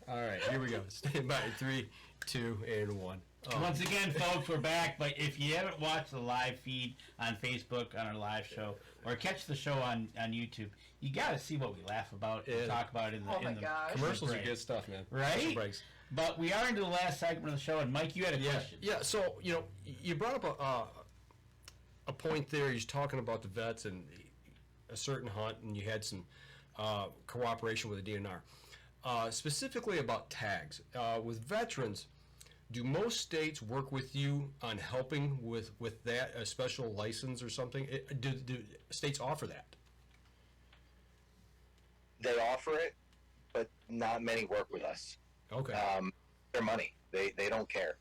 [SPEAKER 4] All right, here we go. Stand by. 3, 2, and 1. Oh.
[SPEAKER 7] Once again, folks, we're back. But if you haven't watched the live feed on Facebook on our live show, or catch the show on YouTube, you got to see what we laugh about and talk about in the
[SPEAKER 6] Oh my gosh.
[SPEAKER 4] Commercials are
[SPEAKER 7] break.
[SPEAKER 4] good stuff, man.
[SPEAKER 7] Right?
[SPEAKER 4] Commercial breaks.
[SPEAKER 7] But we are into the last segment of the show, and Mike, you had a question.
[SPEAKER 4] Yeah. So you brought up a point there. You're talking about the vets and a certain hunt, and you had some cooperation with the DNR, specifically about tags with veterans. Do most states work with you on helping with that, a special license or something? Do states offer that?
[SPEAKER 5] They offer it, but not many work with us.
[SPEAKER 4] Okay.
[SPEAKER 5] Their money. They don't care.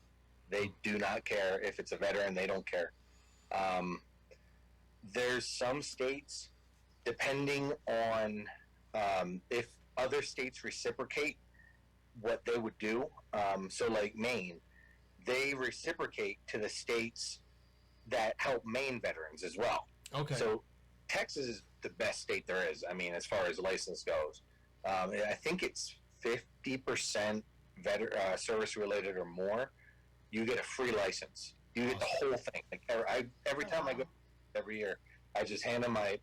[SPEAKER 5] They do not care if it's a veteran. They don't care. There's some states, depending on if other states reciprocate, what they would do. So like Maine, they reciprocate to the states that help Maine veterans as well.
[SPEAKER 4] Okay.
[SPEAKER 5] So Texas is the best state there is. I mean, as far as license goes, I think it's 50% service related or more. You get a free license. You get the whole thing. Like every time I go, every year, I just hand them my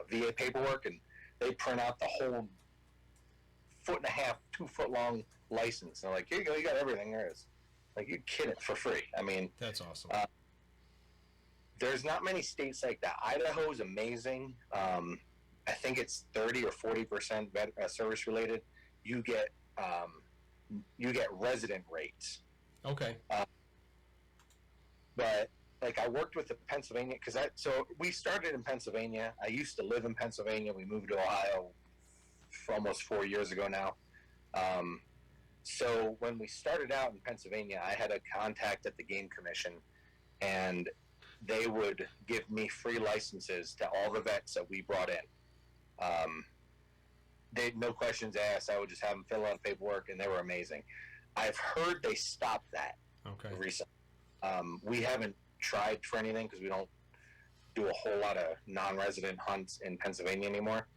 [SPEAKER 5] VA paperwork, and they print out the whole 1.5 foot, 2 foot long license. And they're like, here you go, you got everything there is. Like, you're kidding, for free. I mean,
[SPEAKER 4] That's awesome.
[SPEAKER 5] there's not many states like that. Idaho is amazing. I think it's 30 or 40% service related. You get resident rates.
[SPEAKER 4] Okay.
[SPEAKER 5] But like, I worked with the Pennsylvania so we started in Pennsylvania. I used to live in Pennsylvania. We moved to Ohio for almost 4 years ago now. So when we started out in Pennsylvania, I had a contact at the Game Commission, and they would give me free licenses to all the vets that we brought in. They no questions asked. I would just have them fill out paperwork, and they were amazing. I've heard they stopped that
[SPEAKER 4] Okay.
[SPEAKER 5] recently. We haven't tried for anything because we don't do a whole lot of non-resident hunts in Pennsylvania anymore.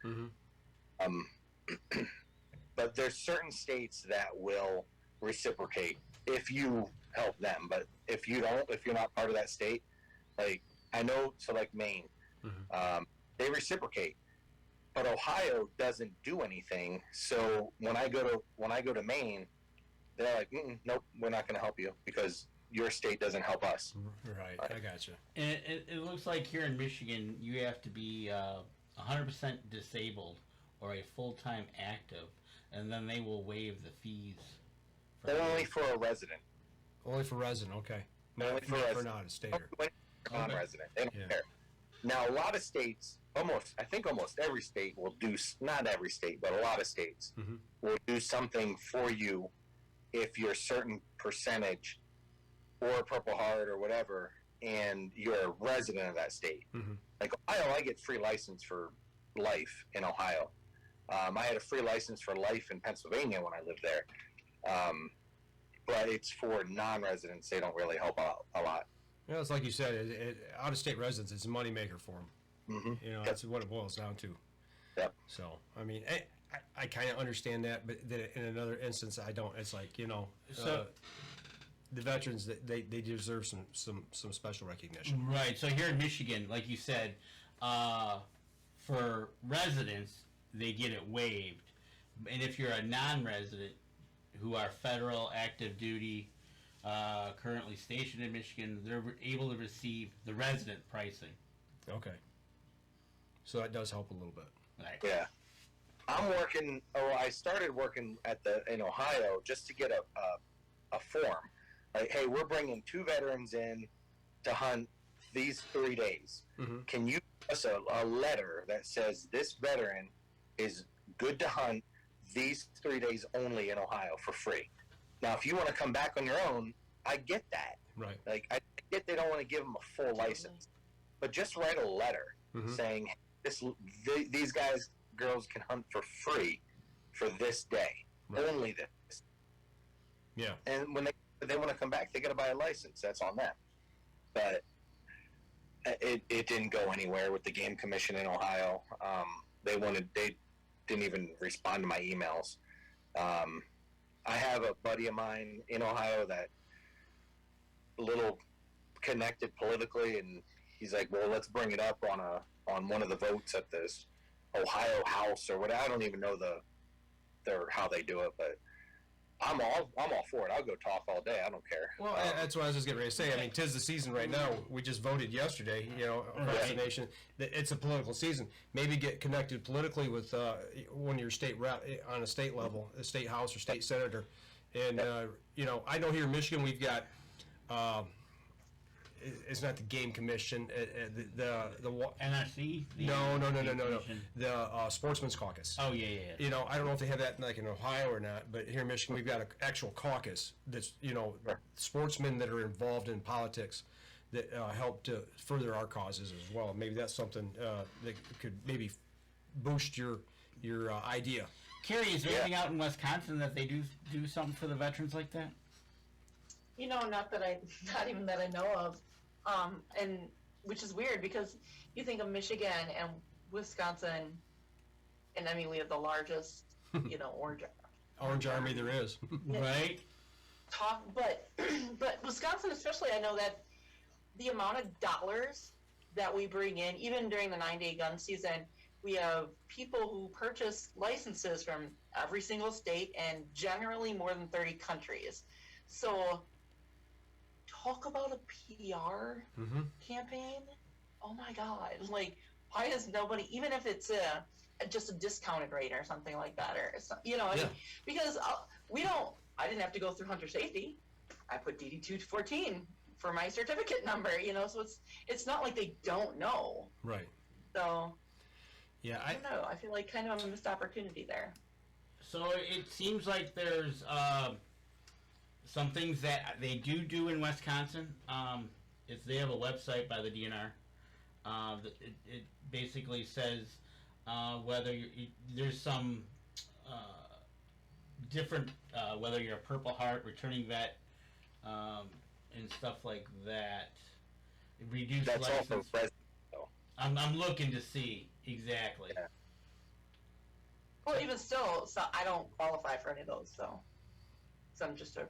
[SPEAKER 5] But there's certain states that will reciprocate if you help them. But if you don't, if you're not part of that state, like I know, so like Maine, they reciprocate, but Ohio doesn't do anything. So when I go to Maine, they're like, nope, we're not going to help you because your state doesn't help us.
[SPEAKER 4] Right, I gotcha.
[SPEAKER 7] And it looks like here in Michigan, you have to be 100% disabled or a full-time active, and then they will waive the fees.
[SPEAKER 5] They're only for a resident.
[SPEAKER 4] Only for resident, okay.
[SPEAKER 5] Only for resident.
[SPEAKER 4] not a stater.
[SPEAKER 5] Non-resident. They don't care. Now, a lot of states, I think almost every state will do, not every state, but a lot of states will do something for you if you're a certain percentage or a Purple Heart or whatever, and you're a resident of that state. Like Ohio, I get free license for life in Ohio. I had a free license for life in Pennsylvania when I lived there. But it's for non-residents. They don't really help out a lot.
[SPEAKER 4] Yeah, it's like you said, out-of-state residents, it's a moneymaker for them. You know, that's what it boils down to.
[SPEAKER 5] Yep.
[SPEAKER 4] So, I mean, I kind of understand that, but then in another instance, I don't. It's like, you know, the veterans, they deserve some special recognition.
[SPEAKER 7] Right. So here in Michigan, like you said, for residents, they get it waived. And if you're a non-resident who are federal active duty, currently stationed in Michigan, they're able to receive the resident pricing.
[SPEAKER 4] Okay. So that does help a little bit.
[SPEAKER 7] Right.
[SPEAKER 5] Yeah. I started working in Ohio just to get a form. Like, hey, we're bringing 2 veterans in to hunt these 3 days. Can you give us a letter that says this veteran is good to hunt these 3 days only in Ohio for free? Now, if you want to come back on your own, I get that.
[SPEAKER 4] Right.
[SPEAKER 5] Like, I get they don't want to give them a full license. But just write a letter saying, these girls can hunt for free for this day. Right. Only this.
[SPEAKER 4] Yeah.
[SPEAKER 5] And when they want to come back, they got to buy a license. That's on them. But it didn't go anywhere with the Game Commission in Ohio. They didn't even respond to my emails. I have a buddy of mine in Ohio that a little connected politically, and he's like, well, let's bring it up on one of the votes at this Ohio House or whatever. I don't even know how they do it, but I'm all for it. I'll go talk all day. I don't care.
[SPEAKER 4] Well, that's what I was just getting ready to say. I mean, 'tis the season right now. We just voted yesterday, you know, across the nation. It's a political season. Maybe get connected politically with one of your state rep on a state level, a state house or state senator. And, you know, I know here in Michigan we've got, it's not the Game Commission, the
[SPEAKER 7] NRC?
[SPEAKER 4] No. The Sportsman's Caucus.
[SPEAKER 7] Oh, yeah.
[SPEAKER 4] You know, I don't know if they have that like in Ohio or not, but here in Michigan we've got an actual caucus that's, you know, sportsmen that are involved in politics that help to further our causes as well. Maybe that's something that could maybe boost your idea.
[SPEAKER 7] Carrie, is there anything out in Wisconsin that they do something for the veterans like that?
[SPEAKER 6] You know, not even that I know of. And which is weird because you think of Michigan and Wisconsin, and I mean, we have the largest, you know,
[SPEAKER 4] Orange Army there is.
[SPEAKER 7] Right?
[SPEAKER 6] But Wisconsin especially, I know that the amount of dollars that we bring in, even during the 9-day gun season, we have people who purchase licenses from every single state and generally more than 30 countries. So talk about a PR campaign. Oh my God. Like, why does nobody, even if it's just a discounted rate or something like that, or, you know, I mean, because I didn't have to go through hunter safety. I put DD214 for my certificate number, you know, so it's not like they don't know.
[SPEAKER 4] Right.
[SPEAKER 6] So,
[SPEAKER 4] yeah,
[SPEAKER 6] I don't know. I feel like kind of a missed opportunity there.
[SPEAKER 7] So it seems like there's some things that they do in Wisconsin. If they have a website by the DNR, it basically says whether there's some different, whether you're a Purple Heart, returning vet, and stuff like that. Reduced
[SPEAKER 5] That's
[SPEAKER 7] license.
[SPEAKER 5] all for residents, though.
[SPEAKER 7] I'm looking to see exactly.
[SPEAKER 5] Yeah.
[SPEAKER 6] Well, even still, so I don't qualify for any of those, so I'm just a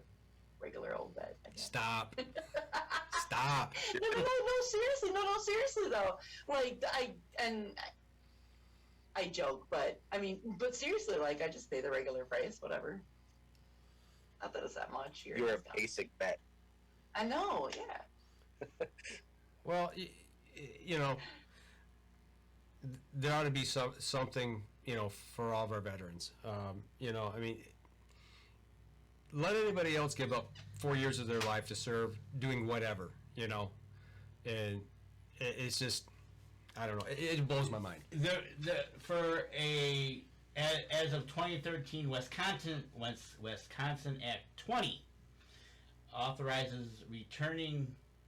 [SPEAKER 6] regular old vet. I guess.
[SPEAKER 4] Stop. Stop.
[SPEAKER 6] No, seriously though. Like I joke, but I mean, but seriously, like I just pay the regular price, whatever. Not that it's that much.
[SPEAKER 5] You're a basic vet.
[SPEAKER 6] I know, yeah.
[SPEAKER 4] Well, you know, there ought to be something, you know, for all of our veterans. You know, I mean, let anybody else give up 4 years of their life to serve doing whatever, you know, and it's just, I don't know, it blows my mind.
[SPEAKER 7] As of 2013, Wisconsin Act 20 authorizes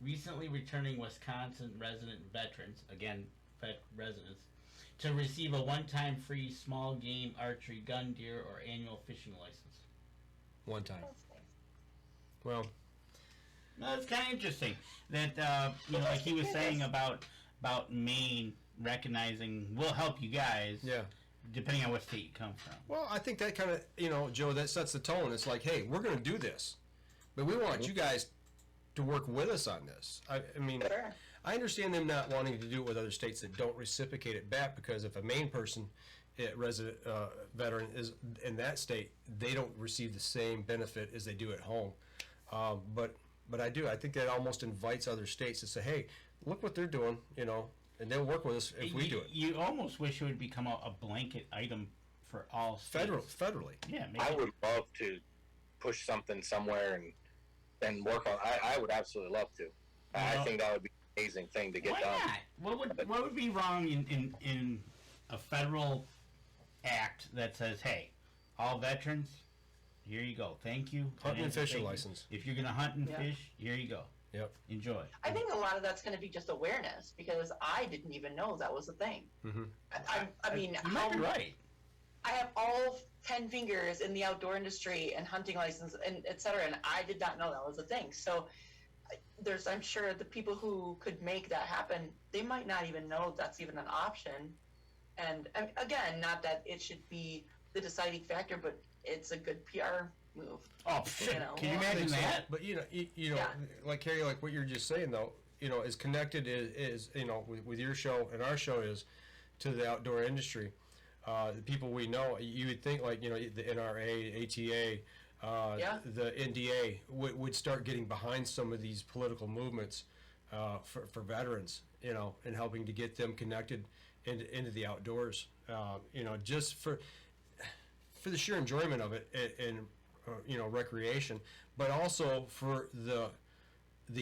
[SPEAKER 7] recently returning Wisconsin resident veterans, again, residents, to receive a one-time free small game archery gun, deer, or annual fishing license.
[SPEAKER 4] One time. Well,
[SPEAKER 7] no, it's kind of interesting that you know, like he was saying about Maine recognizing we'll help you guys.
[SPEAKER 4] yeah.
[SPEAKER 7] Depending on what state you come from.
[SPEAKER 4] Well, I think that kind of, you know, Joe, that sets the tone. It's like, hey, we're going to do this, but we want you guys to work with us on this. I mean,
[SPEAKER 6] Sure.
[SPEAKER 4] I understand them not wanting to do it with other states that don't reciprocate it back, because if a Maine person, resident veteran is in that state, they don't receive the same benefit as they do at home. But I do. I think that almost invites other states to say, hey, look what they're doing, you know, and they'll work with us if we do it.
[SPEAKER 7] You almost wish it would become a blanket item for all states.
[SPEAKER 4] Federally.
[SPEAKER 7] Yeah, maybe.
[SPEAKER 5] I would love to push something somewhere and work on. I would absolutely love to. I think that would be an amazing thing to get
[SPEAKER 7] Why
[SPEAKER 5] done.
[SPEAKER 7] not? What would be wrong in a federal act that says, hey, all veterans, here you go. Thank you.
[SPEAKER 4] Hunting and fishing
[SPEAKER 7] thank you.
[SPEAKER 4] license.
[SPEAKER 7] If you're going to hunt and
[SPEAKER 6] Yeah.
[SPEAKER 7] fish, here you go.
[SPEAKER 4] Yep.
[SPEAKER 7] Enjoy.
[SPEAKER 6] I think a lot of that's going to be just awareness, because I didn't even know that was a thing.
[SPEAKER 4] Mm-hmm.
[SPEAKER 6] I mean,
[SPEAKER 7] You might be right.
[SPEAKER 6] I have all 10 fingers in the outdoor industry and hunting license and et cetera, and I did not know that was a thing. So I'm sure the people who could make that happen, they might not even know that's even an option. And again, not that it should be the deciding factor, but it's a good PR move.
[SPEAKER 7] Oh,
[SPEAKER 6] You know,
[SPEAKER 7] can you
[SPEAKER 6] well,
[SPEAKER 7] imagine that?
[SPEAKER 4] But you know, you know,
[SPEAKER 6] Yeah.
[SPEAKER 4] like Carrie, like what you're just saying though, you know, as connected is you know, with your show and our show is to the outdoor industry. The people we know, you would think, like, you know, the NRA, ATA,
[SPEAKER 6] Yeah.
[SPEAKER 4] the NDA would start getting behind some of these political movements for veterans, you know, and helping to get them connected into the outdoors, you know, just for the sheer enjoyment of it and you know, recreation, but also for the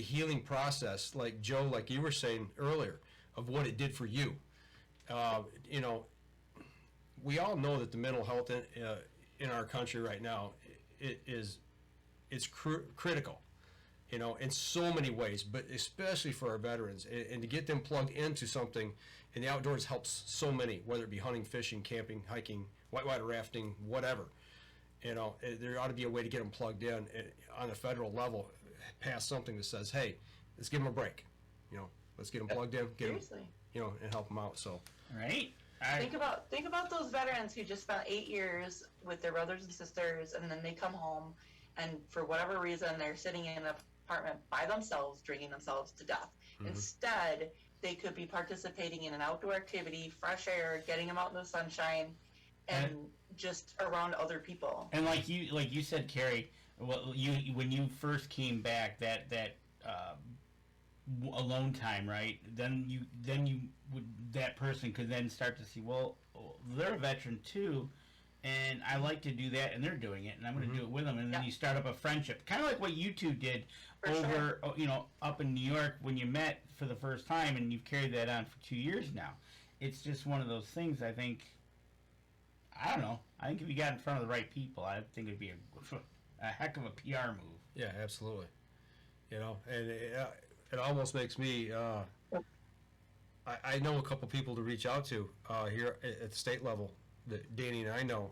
[SPEAKER 4] healing process, like Joe, like you were saying earlier, of what it did for you. You know, we all know that the mental health in our country right now it's critical, you know, in so many ways, but especially for our veterans, and to get them plugged into something in the outdoors helps so many, whether it be hunting, fishing, camping, hiking, whitewater rafting, whatever. You know, there ought to be a way to get them plugged in on a federal level, past something that says, hey, let's give them a break. You know, let's get them plugged in, get them,
[SPEAKER 6] Seriously.
[SPEAKER 4] you know, and help them out. So,
[SPEAKER 7] Right?
[SPEAKER 6] Think about those veterans who just spent 8 years with their brothers and sisters, and then they come home, and for whatever reason they're sitting in an apartment by themselves, drinking themselves to death.
[SPEAKER 4] Mhm.
[SPEAKER 6] Instead, they could be participating in an outdoor activity, fresh air, getting them out in the sunshine, and just around other people.
[SPEAKER 7] And like you said, Carrie, when you first came back, that alone time, right? Then you would, that person could then start to see, well, they're a veteran too, and I like to do that, and they're doing it, and I'm going to do it with them, and then
[SPEAKER 6] Yeah.
[SPEAKER 7] you start up a friendship, kind of like what you two did
[SPEAKER 6] For
[SPEAKER 7] over, you know, up in New York when you met for the first time, and you've carried that on for 2 years now. It's just one of those things. I think, I don't know. I think if you got in front of the right people, I think it'd be a heck of a PR move.
[SPEAKER 4] yeah, absolutely. You know, and it almost makes me, I know a couple people to reach out to here at the state level that Danny and I know.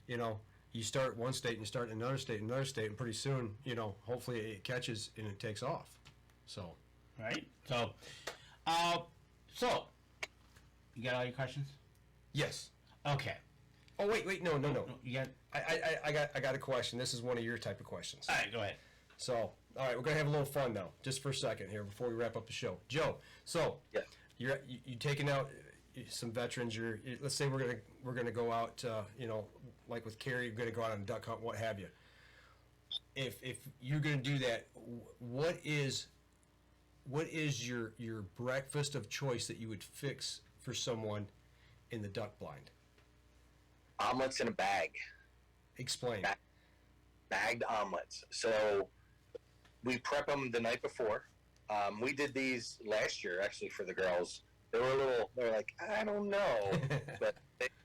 [SPEAKER 4] You know, you start one state and you start in another state, and pretty soon, you know, hopefully it catches and it takes off. So,
[SPEAKER 7] Right? So, So, you got all your questions?
[SPEAKER 4] Yes.
[SPEAKER 7] Okay.
[SPEAKER 4] Oh wait, no.
[SPEAKER 7] You got.
[SPEAKER 4] I got a question. This is one of your type of questions.
[SPEAKER 7] All right, go ahead.
[SPEAKER 4] So, all right, we're gonna have a little fun now, just for a second here before we wrap up the show. Joe, so
[SPEAKER 5] Yeah.
[SPEAKER 4] you taking out some veterans. Let's say we're gonna go out, like with Carrie, you're gonna go out on a duck hunt, what have you. If you're gonna do that, what is your breakfast of choice that you would fix for someone in the duck blind?
[SPEAKER 5] Omelets in a bag.
[SPEAKER 4] Explain.
[SPEAKER 5] Bagged omelets. So we prep them the night before. We did these last year, actually, for the girls. They were like, I don't know. But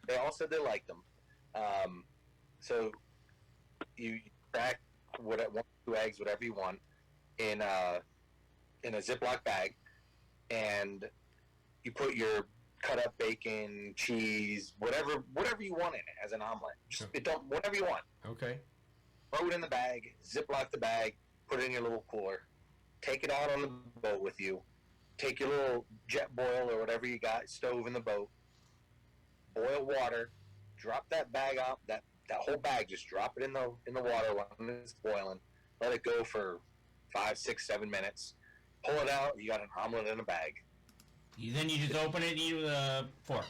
[SPEAKER 5] they all said they liked them. So you crack 1 or 2 eggs, whatever you want, in a Ziploc bag, and you put your cut up bacon, cheese, whatever you want in it as an omelet. Whatever you want.
[SPEAKER 4] Okay.
[SPEAKER 5] Throw it in the bag, Ziploc the bag, put it in your little cooler. Take it out on the boat with you. Take your little jet boil or whatever you got, stove in the boat. Boil water. Drop that bag out. That whole bag, just drop it in the water when it's boiling. Let it go for 5, 6, 7 minutes. Pull it out. You got an omelet in a bag.
[SPEAKER 7] Then you just open it and eat with a fork.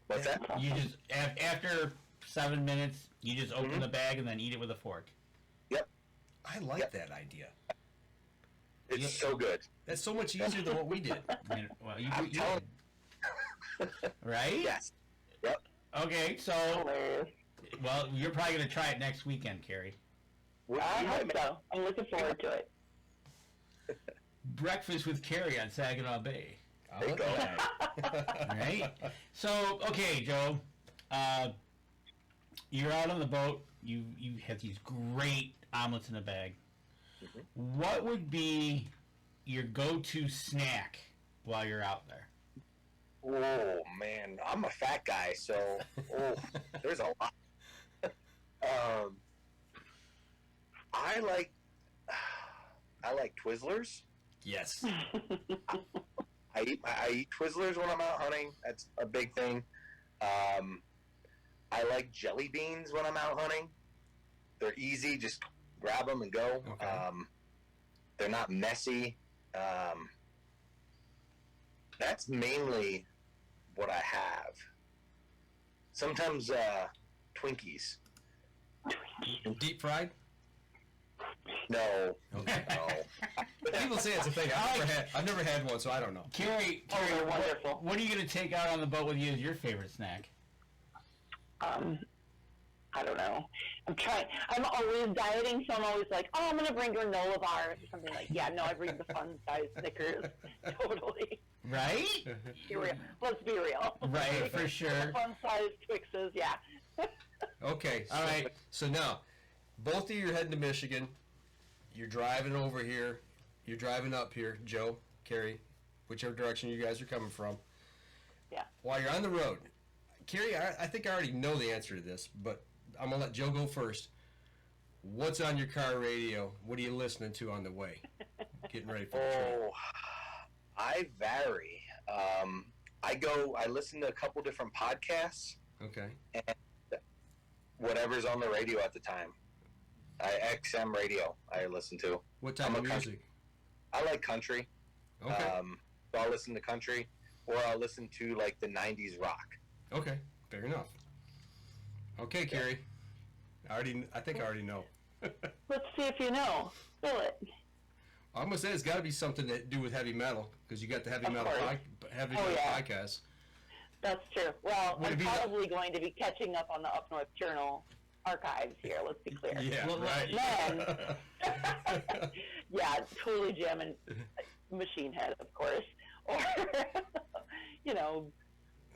[SPEAKER 5] What's that?
[SPEAKER 7] You just after 7 minutes, you just open the bag and then eat it with a fork.
[SPEAKER 5] Yep.
[SPEAKER 4] I like that idea.
[SPEAKER 5] It's so good.
[SPEAKER 4] That's so much easier than what we did.
[SPEAKER 7] Well,
[SPEAKER 5] I'm telling
[SPEAKER 7] right?
[SPEAKER 5] Yes. Yep.
[SPEAKER 7] Okay, so well, you're probably gonna try it next weekend, Carrie.
[SPEAKER 6] I hope so. I'm looking forward to it.
[SPEAKER 7] Breakfast with Carrie on Saginaw Bay.
[SPEAKER 4] I like that.
[SPEAKER 7] Right? So, okay, Joe. You're out on the boat. You have these great omelets in a bag. What would be your go-to snack while you're out there?
[SPEAKER 5] Oh man, I'm a fat guy, so there's a lot. I like Twizzlers.
[SPEAKER 4] Yes.
[SPEAKER 5] I eat Twizzlers when I'm out hunting. That's a big thing. I like jelly beans when I'm out hunting. They're easy, just grab them and go.
[SPEAKER 4] Okay.
[SPEAKER 5] They're not messy. That's mainly what I have. Sometimes Twinkies.
[SPEAKER 4] Deep fried?
[SPEAKER 5] No.
[SPEAKER 4] Okay.
[SPEAKER 5] No.
[SPEAKER 4] People say it's a thing. I've never had one, so I don't know.
[SPEAKER 7] Carrie,
[SPEAKER 6] they're wonderful.
[SPEAKER 7] what are you going to take out on the boat with you as your favorite snack?
[SPEAKER 6] I don't know. I'm always dieting, so I'm always like, oh, I'm going to bring granola bars or something like, yeah, no, I bring the fun size Snickers. Totally.
[SPEAKER 7] Right?
[SPEAKER 6] Be real. Let's be real.
[SPEAKER 7] Right, for sure.
[SPEAKER 6] The fun size Twixes, yeah.
[SPEAKER 4] Okay.
[SPEAKER 7] All right.
[SPEAKER 4] So now, both of you are heading to Michigan. You're driving over here. You're driving up here, Joe, Carrie, whichever direction you guys are coming from.
[SPEAKER 6] Yeah.
[SPEAKER 4] While you're on the road, Carrie, I think I already know the answer to this, but I'm going to let Joe go first. What's on your car radio? What are you listening to on the way? Getting ready for the trip.
[SPEAKER 5] I vary. I listen to a couple different podcasts
[SPEAKER 4] Okay.
[SPEAKER 5] and whatever's on the radio at the time. XM radio I listen to.
[SPEAKER 4] What type of music?
[SPEAKER 5] I like country.
[SPEAKER 4] Okay.
[SPEAKER 5] So I'll listen to country, or I'll listen to like the 90s rock.
[SPEAKER 4] Okay. Fair enough. Okay, Carrie. I think I already know.
[SPEAKER 6] Let's see if you know. Spill it.
[SPEAKER 4] I'm gonna say it's got to be something to do with heavy metal because you got the heavy
[SPEAKER 6] Of
[SPEAKER 4] metal
[SPEAKER 6] course.
[SPEAKER 4] podcast.
[SPEAKER 6] That's true. Well,
[SPEAKER 4] Would it
[SPEAKER 6] I'm
[SPEAKER 4] be
[SPEAKER 6] probably going to be catching up on the Up North Journal archives here, let's be clear.
[SPEAKER 4] Yeah,
[SPEAKER 7] Well,
[SPEAKER 4] right.
[SPEAKER 6] Then, yeah, totally jamming Machine Head, of course. Or, you know,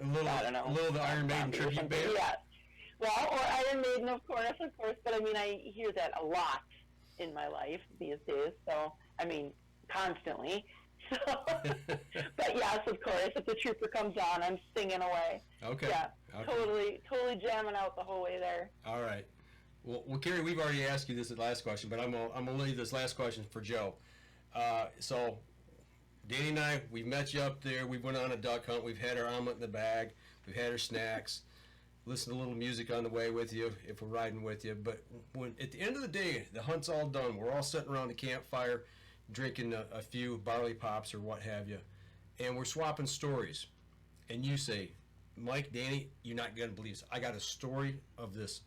[SPEAKER 4] a little,
[SPEAKER 6] I don't know.
[SPEAKER 4] a little of the Iron Maiden
[SPEAKER 6] Zombie or
[SPEAKER 4] tribute
[SPEAKER 6] something.
[SPEAKER 4] band.
[SPEAKER 6] Yeah. Well, or Iron Maiden, of course. But I mean, I hear that a lot in my life these days. So, I mean, constantly. So, but yes, of course, if the Trooper comes on, I'm singing away.
[SPEAKER 4] Okay.
[SPEAKER 6] Yeah,
[SPEAKER 4] Okay.
[SPEAKER 6] totally jamming out the whole way there.
[SPEAKER 4] All right. Well, Carrie, we've already asked you this last question, but I'm gonna leave this last question for Joe. So, Danny and I, we met you up there. We went on a duck hunt. We've had our omelet in the bag. We've had our snacks. Listen to a little music on the way with you if we're riding with you. But when at the end of the day, the hunt's all done. We're all sitting around the campfire, drinking a few barley pops or what have you, and we're swapping stories. And you say, Mike, Danny, you're not going to believe this. I got a story of this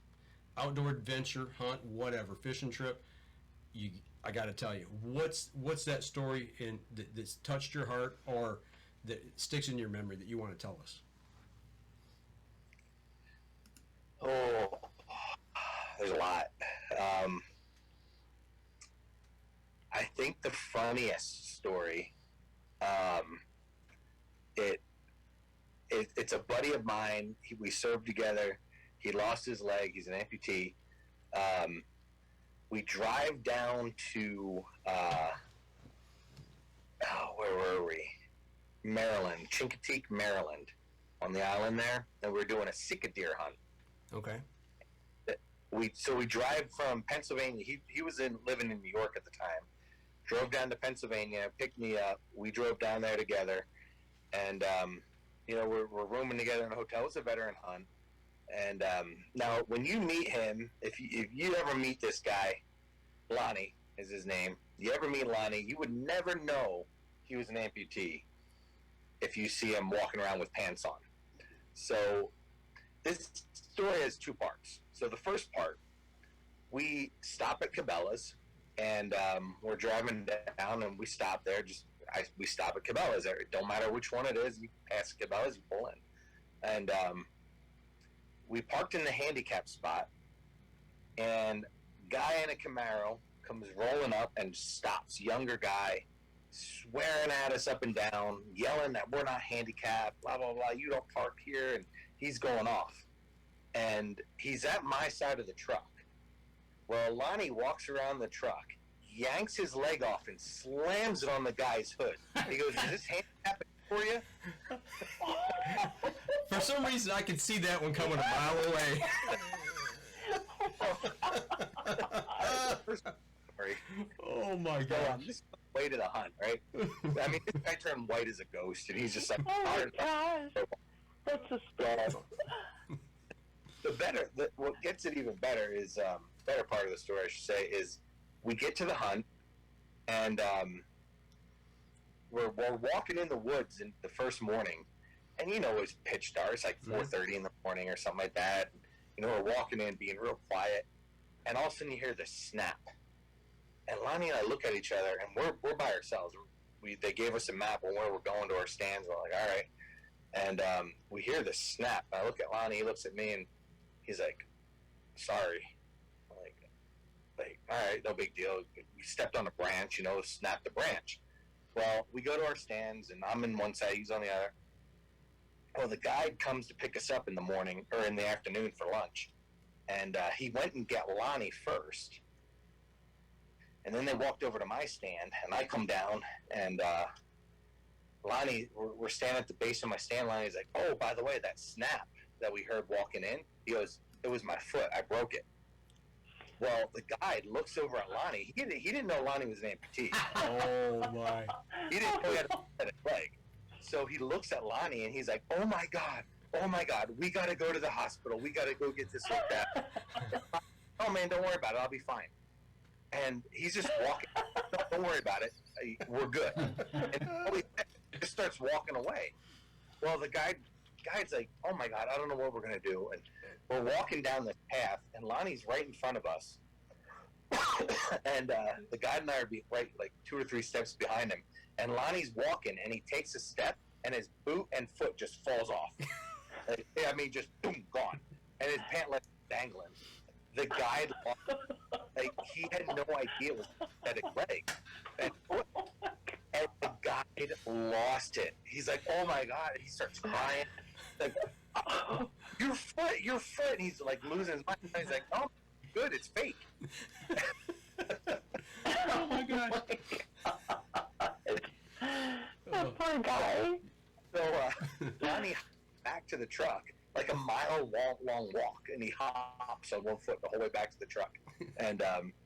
[SPEAKER 4] outdoor adventure, hunt, whatever, fishing trip. I got to tell you, what's that story that's touched your heart or that sticks in your memory that you want to tell us?
[SPEAKER 5] Oh, there's a lot. I think the funniest story, it's a buddy of mine. We served together. He lost his leg. He's an amputee. We drive down to, where were we? Maryland, Chincoteague, Maryland, on the island there, and we're doing a Sika deer hunt.
[SPEAKER 4] Okay.
[SPEAKER 5] We drive from Pennsylvania. He was living in New York at the time. Drove down to Pennsylvania, picked me up. We drove down there together, and we're rooming together in a hotel. It's a veteran hunt, and now when you meet him, if you ever meet this guy, Lonnie is his name. You ever meet Lonnie, you would never know he was an amputee if you see him walking around with pants on. So this story has two parts. So the first part, we stop at Cabela's, and we're driving down, and we stop there. We stop at Cabela's. It don't matter which one it is. You pass Cabela's, you pull in. And we parked in the handicap spot, and guy in a Camaro comes rolling up and stops. Younger guy, swearing at us up and down, yelling that we're not handicapped, blah, blah, blah. You don't park here. And he's going off. And he's at my side of the truck. Well, Lonnie walks around the truck, yanks his leg off, and slams it on the guy's hood. He goes, is this handicapping for you?
[SPEAKER 4] For some reason, I could see that one coming a mile away. Oh, my God.
[SPEAKER 5] This is the way to the hunt, right? I mean, this guy turned white as a ghost, and he's just like,
[SPEAKER 8] oh, my gosh. That's a scam.
[SPEAKER 5] What gets it even better is, better part of the story, I should say, is we get to the hunt, and we're walking in the woods in the first morning, and it's pitch dark. It's like 4:30 in the morning or something like that. We're walking in, being real quiet, and all of a sudden you hear the snap. And Lonnie and I look at each other, and we're by ourselves. They gave us a map on where we're going to our stands. We're like, all right. And we hear the snap. I look at Lonnie, he looks at me, and he's like, sorry. I'm like, all right, no big deal. We stepped on a branch, snapped the branch. Well, we go to our stands, and I'm in one side, he's on the other. Well, the guide comes to pick us up in the morning, or in the afternoon for lunch. And he went and got Lonnie first. And then they walked over to my stand, and I come down, and Lonnie, we're standing at the base of my stand. Lonnie's like, oh, by the way, that snap that we heard walking in, he goes, it was my foot. I broke it. Well, the guide looks over at Lonnie. He didn't know Lonnie was an amputee.
[SPEAKER 4] Oh, my.
[SPEAKER 5] He didn't know he had a pathetic leg. So he looks at Lonnie, and he's like, oh, my God, we got to go to the hospital. We got to go get this looked at. Oh, man, don't worry about it. I'll be fine. And he's just walking. Don't worry about it. We're good. And he just starts walking away. Well, the guide's like, oh, my God, I don't know what we're going to do. And we're walking down this path, and Lonnie's right in front of us. And the guide and I are right like 2 or 3 steps behind him. And Lonnie's walking, and he takes a step, and his boot and foot just falls off. Just boom, gone. And his pant leg dangling. The guide, he had no idea it was a pathetic leg. And the guide lost it. He's like, oh my God. He starts crying. Like, oh, your foot. And he's like losing his mind. And he's like, oh, good, it's fake.
[SPEAKER 7] Oh my gosh.
[SPEAKER 8] That poor guy.
[SPEAKER 5] So Lonnie back to the truck, like a mile-long walk, and he hops on one foot the whole way back to the truck. And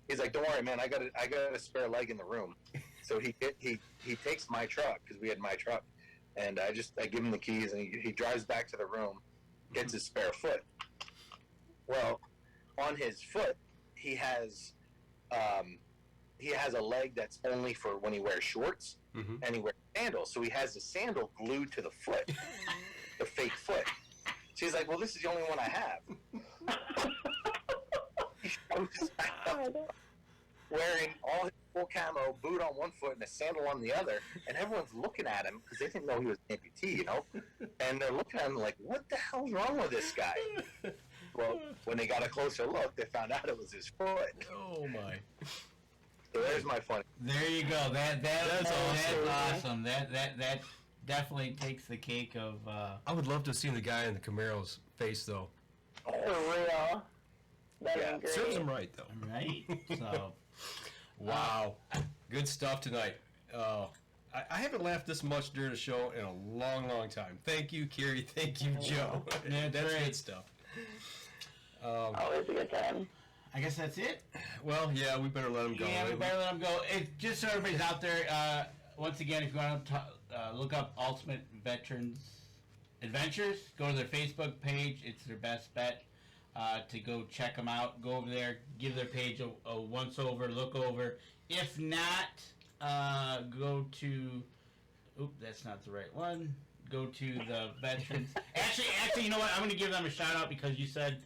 [SPEAKER 5] he's like, "Don't worry, man. I got a spare leg in the room." So he takes my truck, because we had my truck, and I give him the keys, and he drives back to the room, gets his spare foot. Well, on his foot, he has a leg that's only for when he wears shorts, and he wears sandals. So he has the sandal glued to the foot, the fake foot. So he's like, well, this is the only one I have. He shows up wearing all his full camo, boot on one foot and a sandal on the other, and everyone's looking at him because they didn't know he was an amputee, you know? And they're looking at him like, what the hell's wrong with this guy? Well, when they got a closer look, they found out it was his foot.
[SPEAKER 4] Oh, my.
[SPEAKER 5] So there's my funny.
[SPEAKER 7] There you go. That's
[SPEAKER 4] awesome.
[SPEAKER 7] awesome. That definitely takes the cake of.
[SPEAKER 4] I would love to have seen the guy in the Camaro's face, though.
[SPEAKER 8] For real. That'd
[SPEAKER 5] Yeah.
[SPEAKER 8] be great.
[SPEAKER 4] Serves him right, though.
[SPEAKER 7] Right. So.
[SPEAKER 4] Wow. Good stuff tonight. I haven't laughed this much during the show in a long, long time. Thank you, Carrie. Thank you, Joe. That's good stuff.
[SPEAKER 8] Always a good time.
[SPEAKER 7] I guess that's it.
[SPEAKER 4] Well, yeah, we better let him go.
[SPEAKER 7] Yeah, we better let them go. Just so everybody's out there, once again, if you want to look up Ultimate Veterans Adventures, go to their Facebook page. It's their best bet to go check them out. Go over there, give their page a once over, look over. If not, go to. Oop, that's not the right one. Go to the veterans. Actually, you know what? I'm going to give them a shout out because you said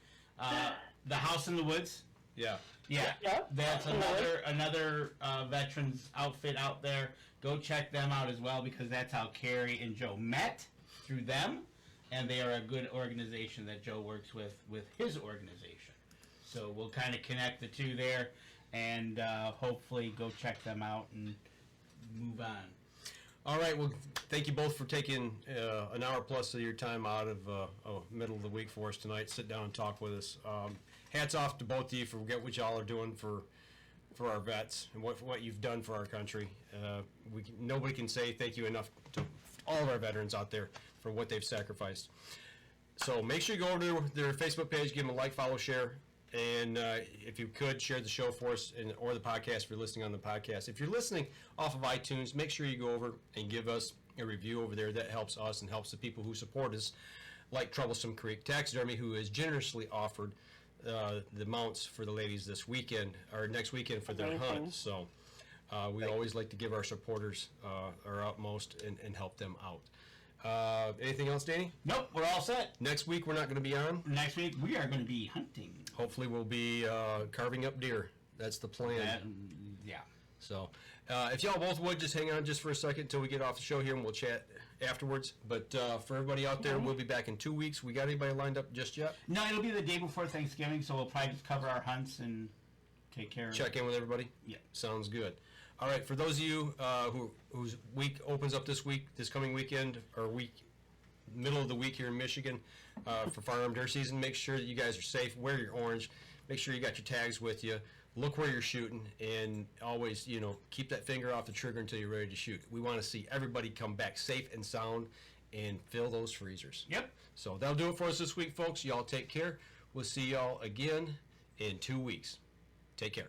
[SPEAKER 7] the House in the Woods.
[SPEAKER 4] Yeah.
[SPEAKER 7] Yeah,
[SPEAKER 8] Yep.
[SPEAKER 7] that's another veterans outfit out there. Go check them out as well because that's how Carrie and Joe met, through them, and they are a good organization that Joe works with his organization. So we'll kind of connect the two there, and hopefully go check them out and move on.
[SPEAKER 4] All right. Well, thank you both for taking an hour plus of your time out of middle of the week for us tonight. Sit down and talk with us. Hats off to both of you for what y'all are doing for our vets and what you've done for our country. Nobody can say thank you enough to all of our veterans out there for what they've sacrificed. So make sure you go over to their Facebook page, give them a like, follow, share, and if you could, share the show for us or the podcast if you're listening on the podcast. If you're listening off of iTunes, make sure you go over and give us a review over there. That helps us and helps the people who support us, like Troublesome Creek Taxidermy, who has generously offered the mounts for the ladies this weekend or next weekend for their hunt. So we always like to give our supporters our utmost and help them out. Anything else, Danny?
[SPEAKER 7] Nope, we're all set.
[SPEAKER 4] Next week we're not going to be on.
[SPEAKER 7] Next week we are going to be hunting.
[SPEAKER 4] Hopefully we'll be carving up deer. That's the plan.
[SPEAKER 7] Yeah.
[SPEAKER 4] So if y'all both would just hang on just for a second until we get off the show here and we'll chat afterwards. But for everybody out there, we'll be back in 2 weeks. We got anybody lined up just yet?
[SPEAKER 7] No, it'll be the day before Thanksgiving, so we'll probably just cover our hunts and take care of
[SPEAKER 4] Check in with everybody?
[SPEAKER 7] Yeah.
[SPEAKER 4] Sounds good. All right, for those of you whose week opens up this coming weekend, or middle of the week here in Michigan, for firearm deer season, make sure that you guys are safe. Wear your orange. Make sure you got your tags with you. Look where you're shooting, and always, keep that finger off the trigger until you're ready to shoot. We want to see everybody come back safe and sound and fill those freezers.
[SPEAKER 7] Yep.
[SPEAKER 4] So that'll do it for us this week, folks. Y'all take care. We'll see y'all again in 2 weeks. Take care.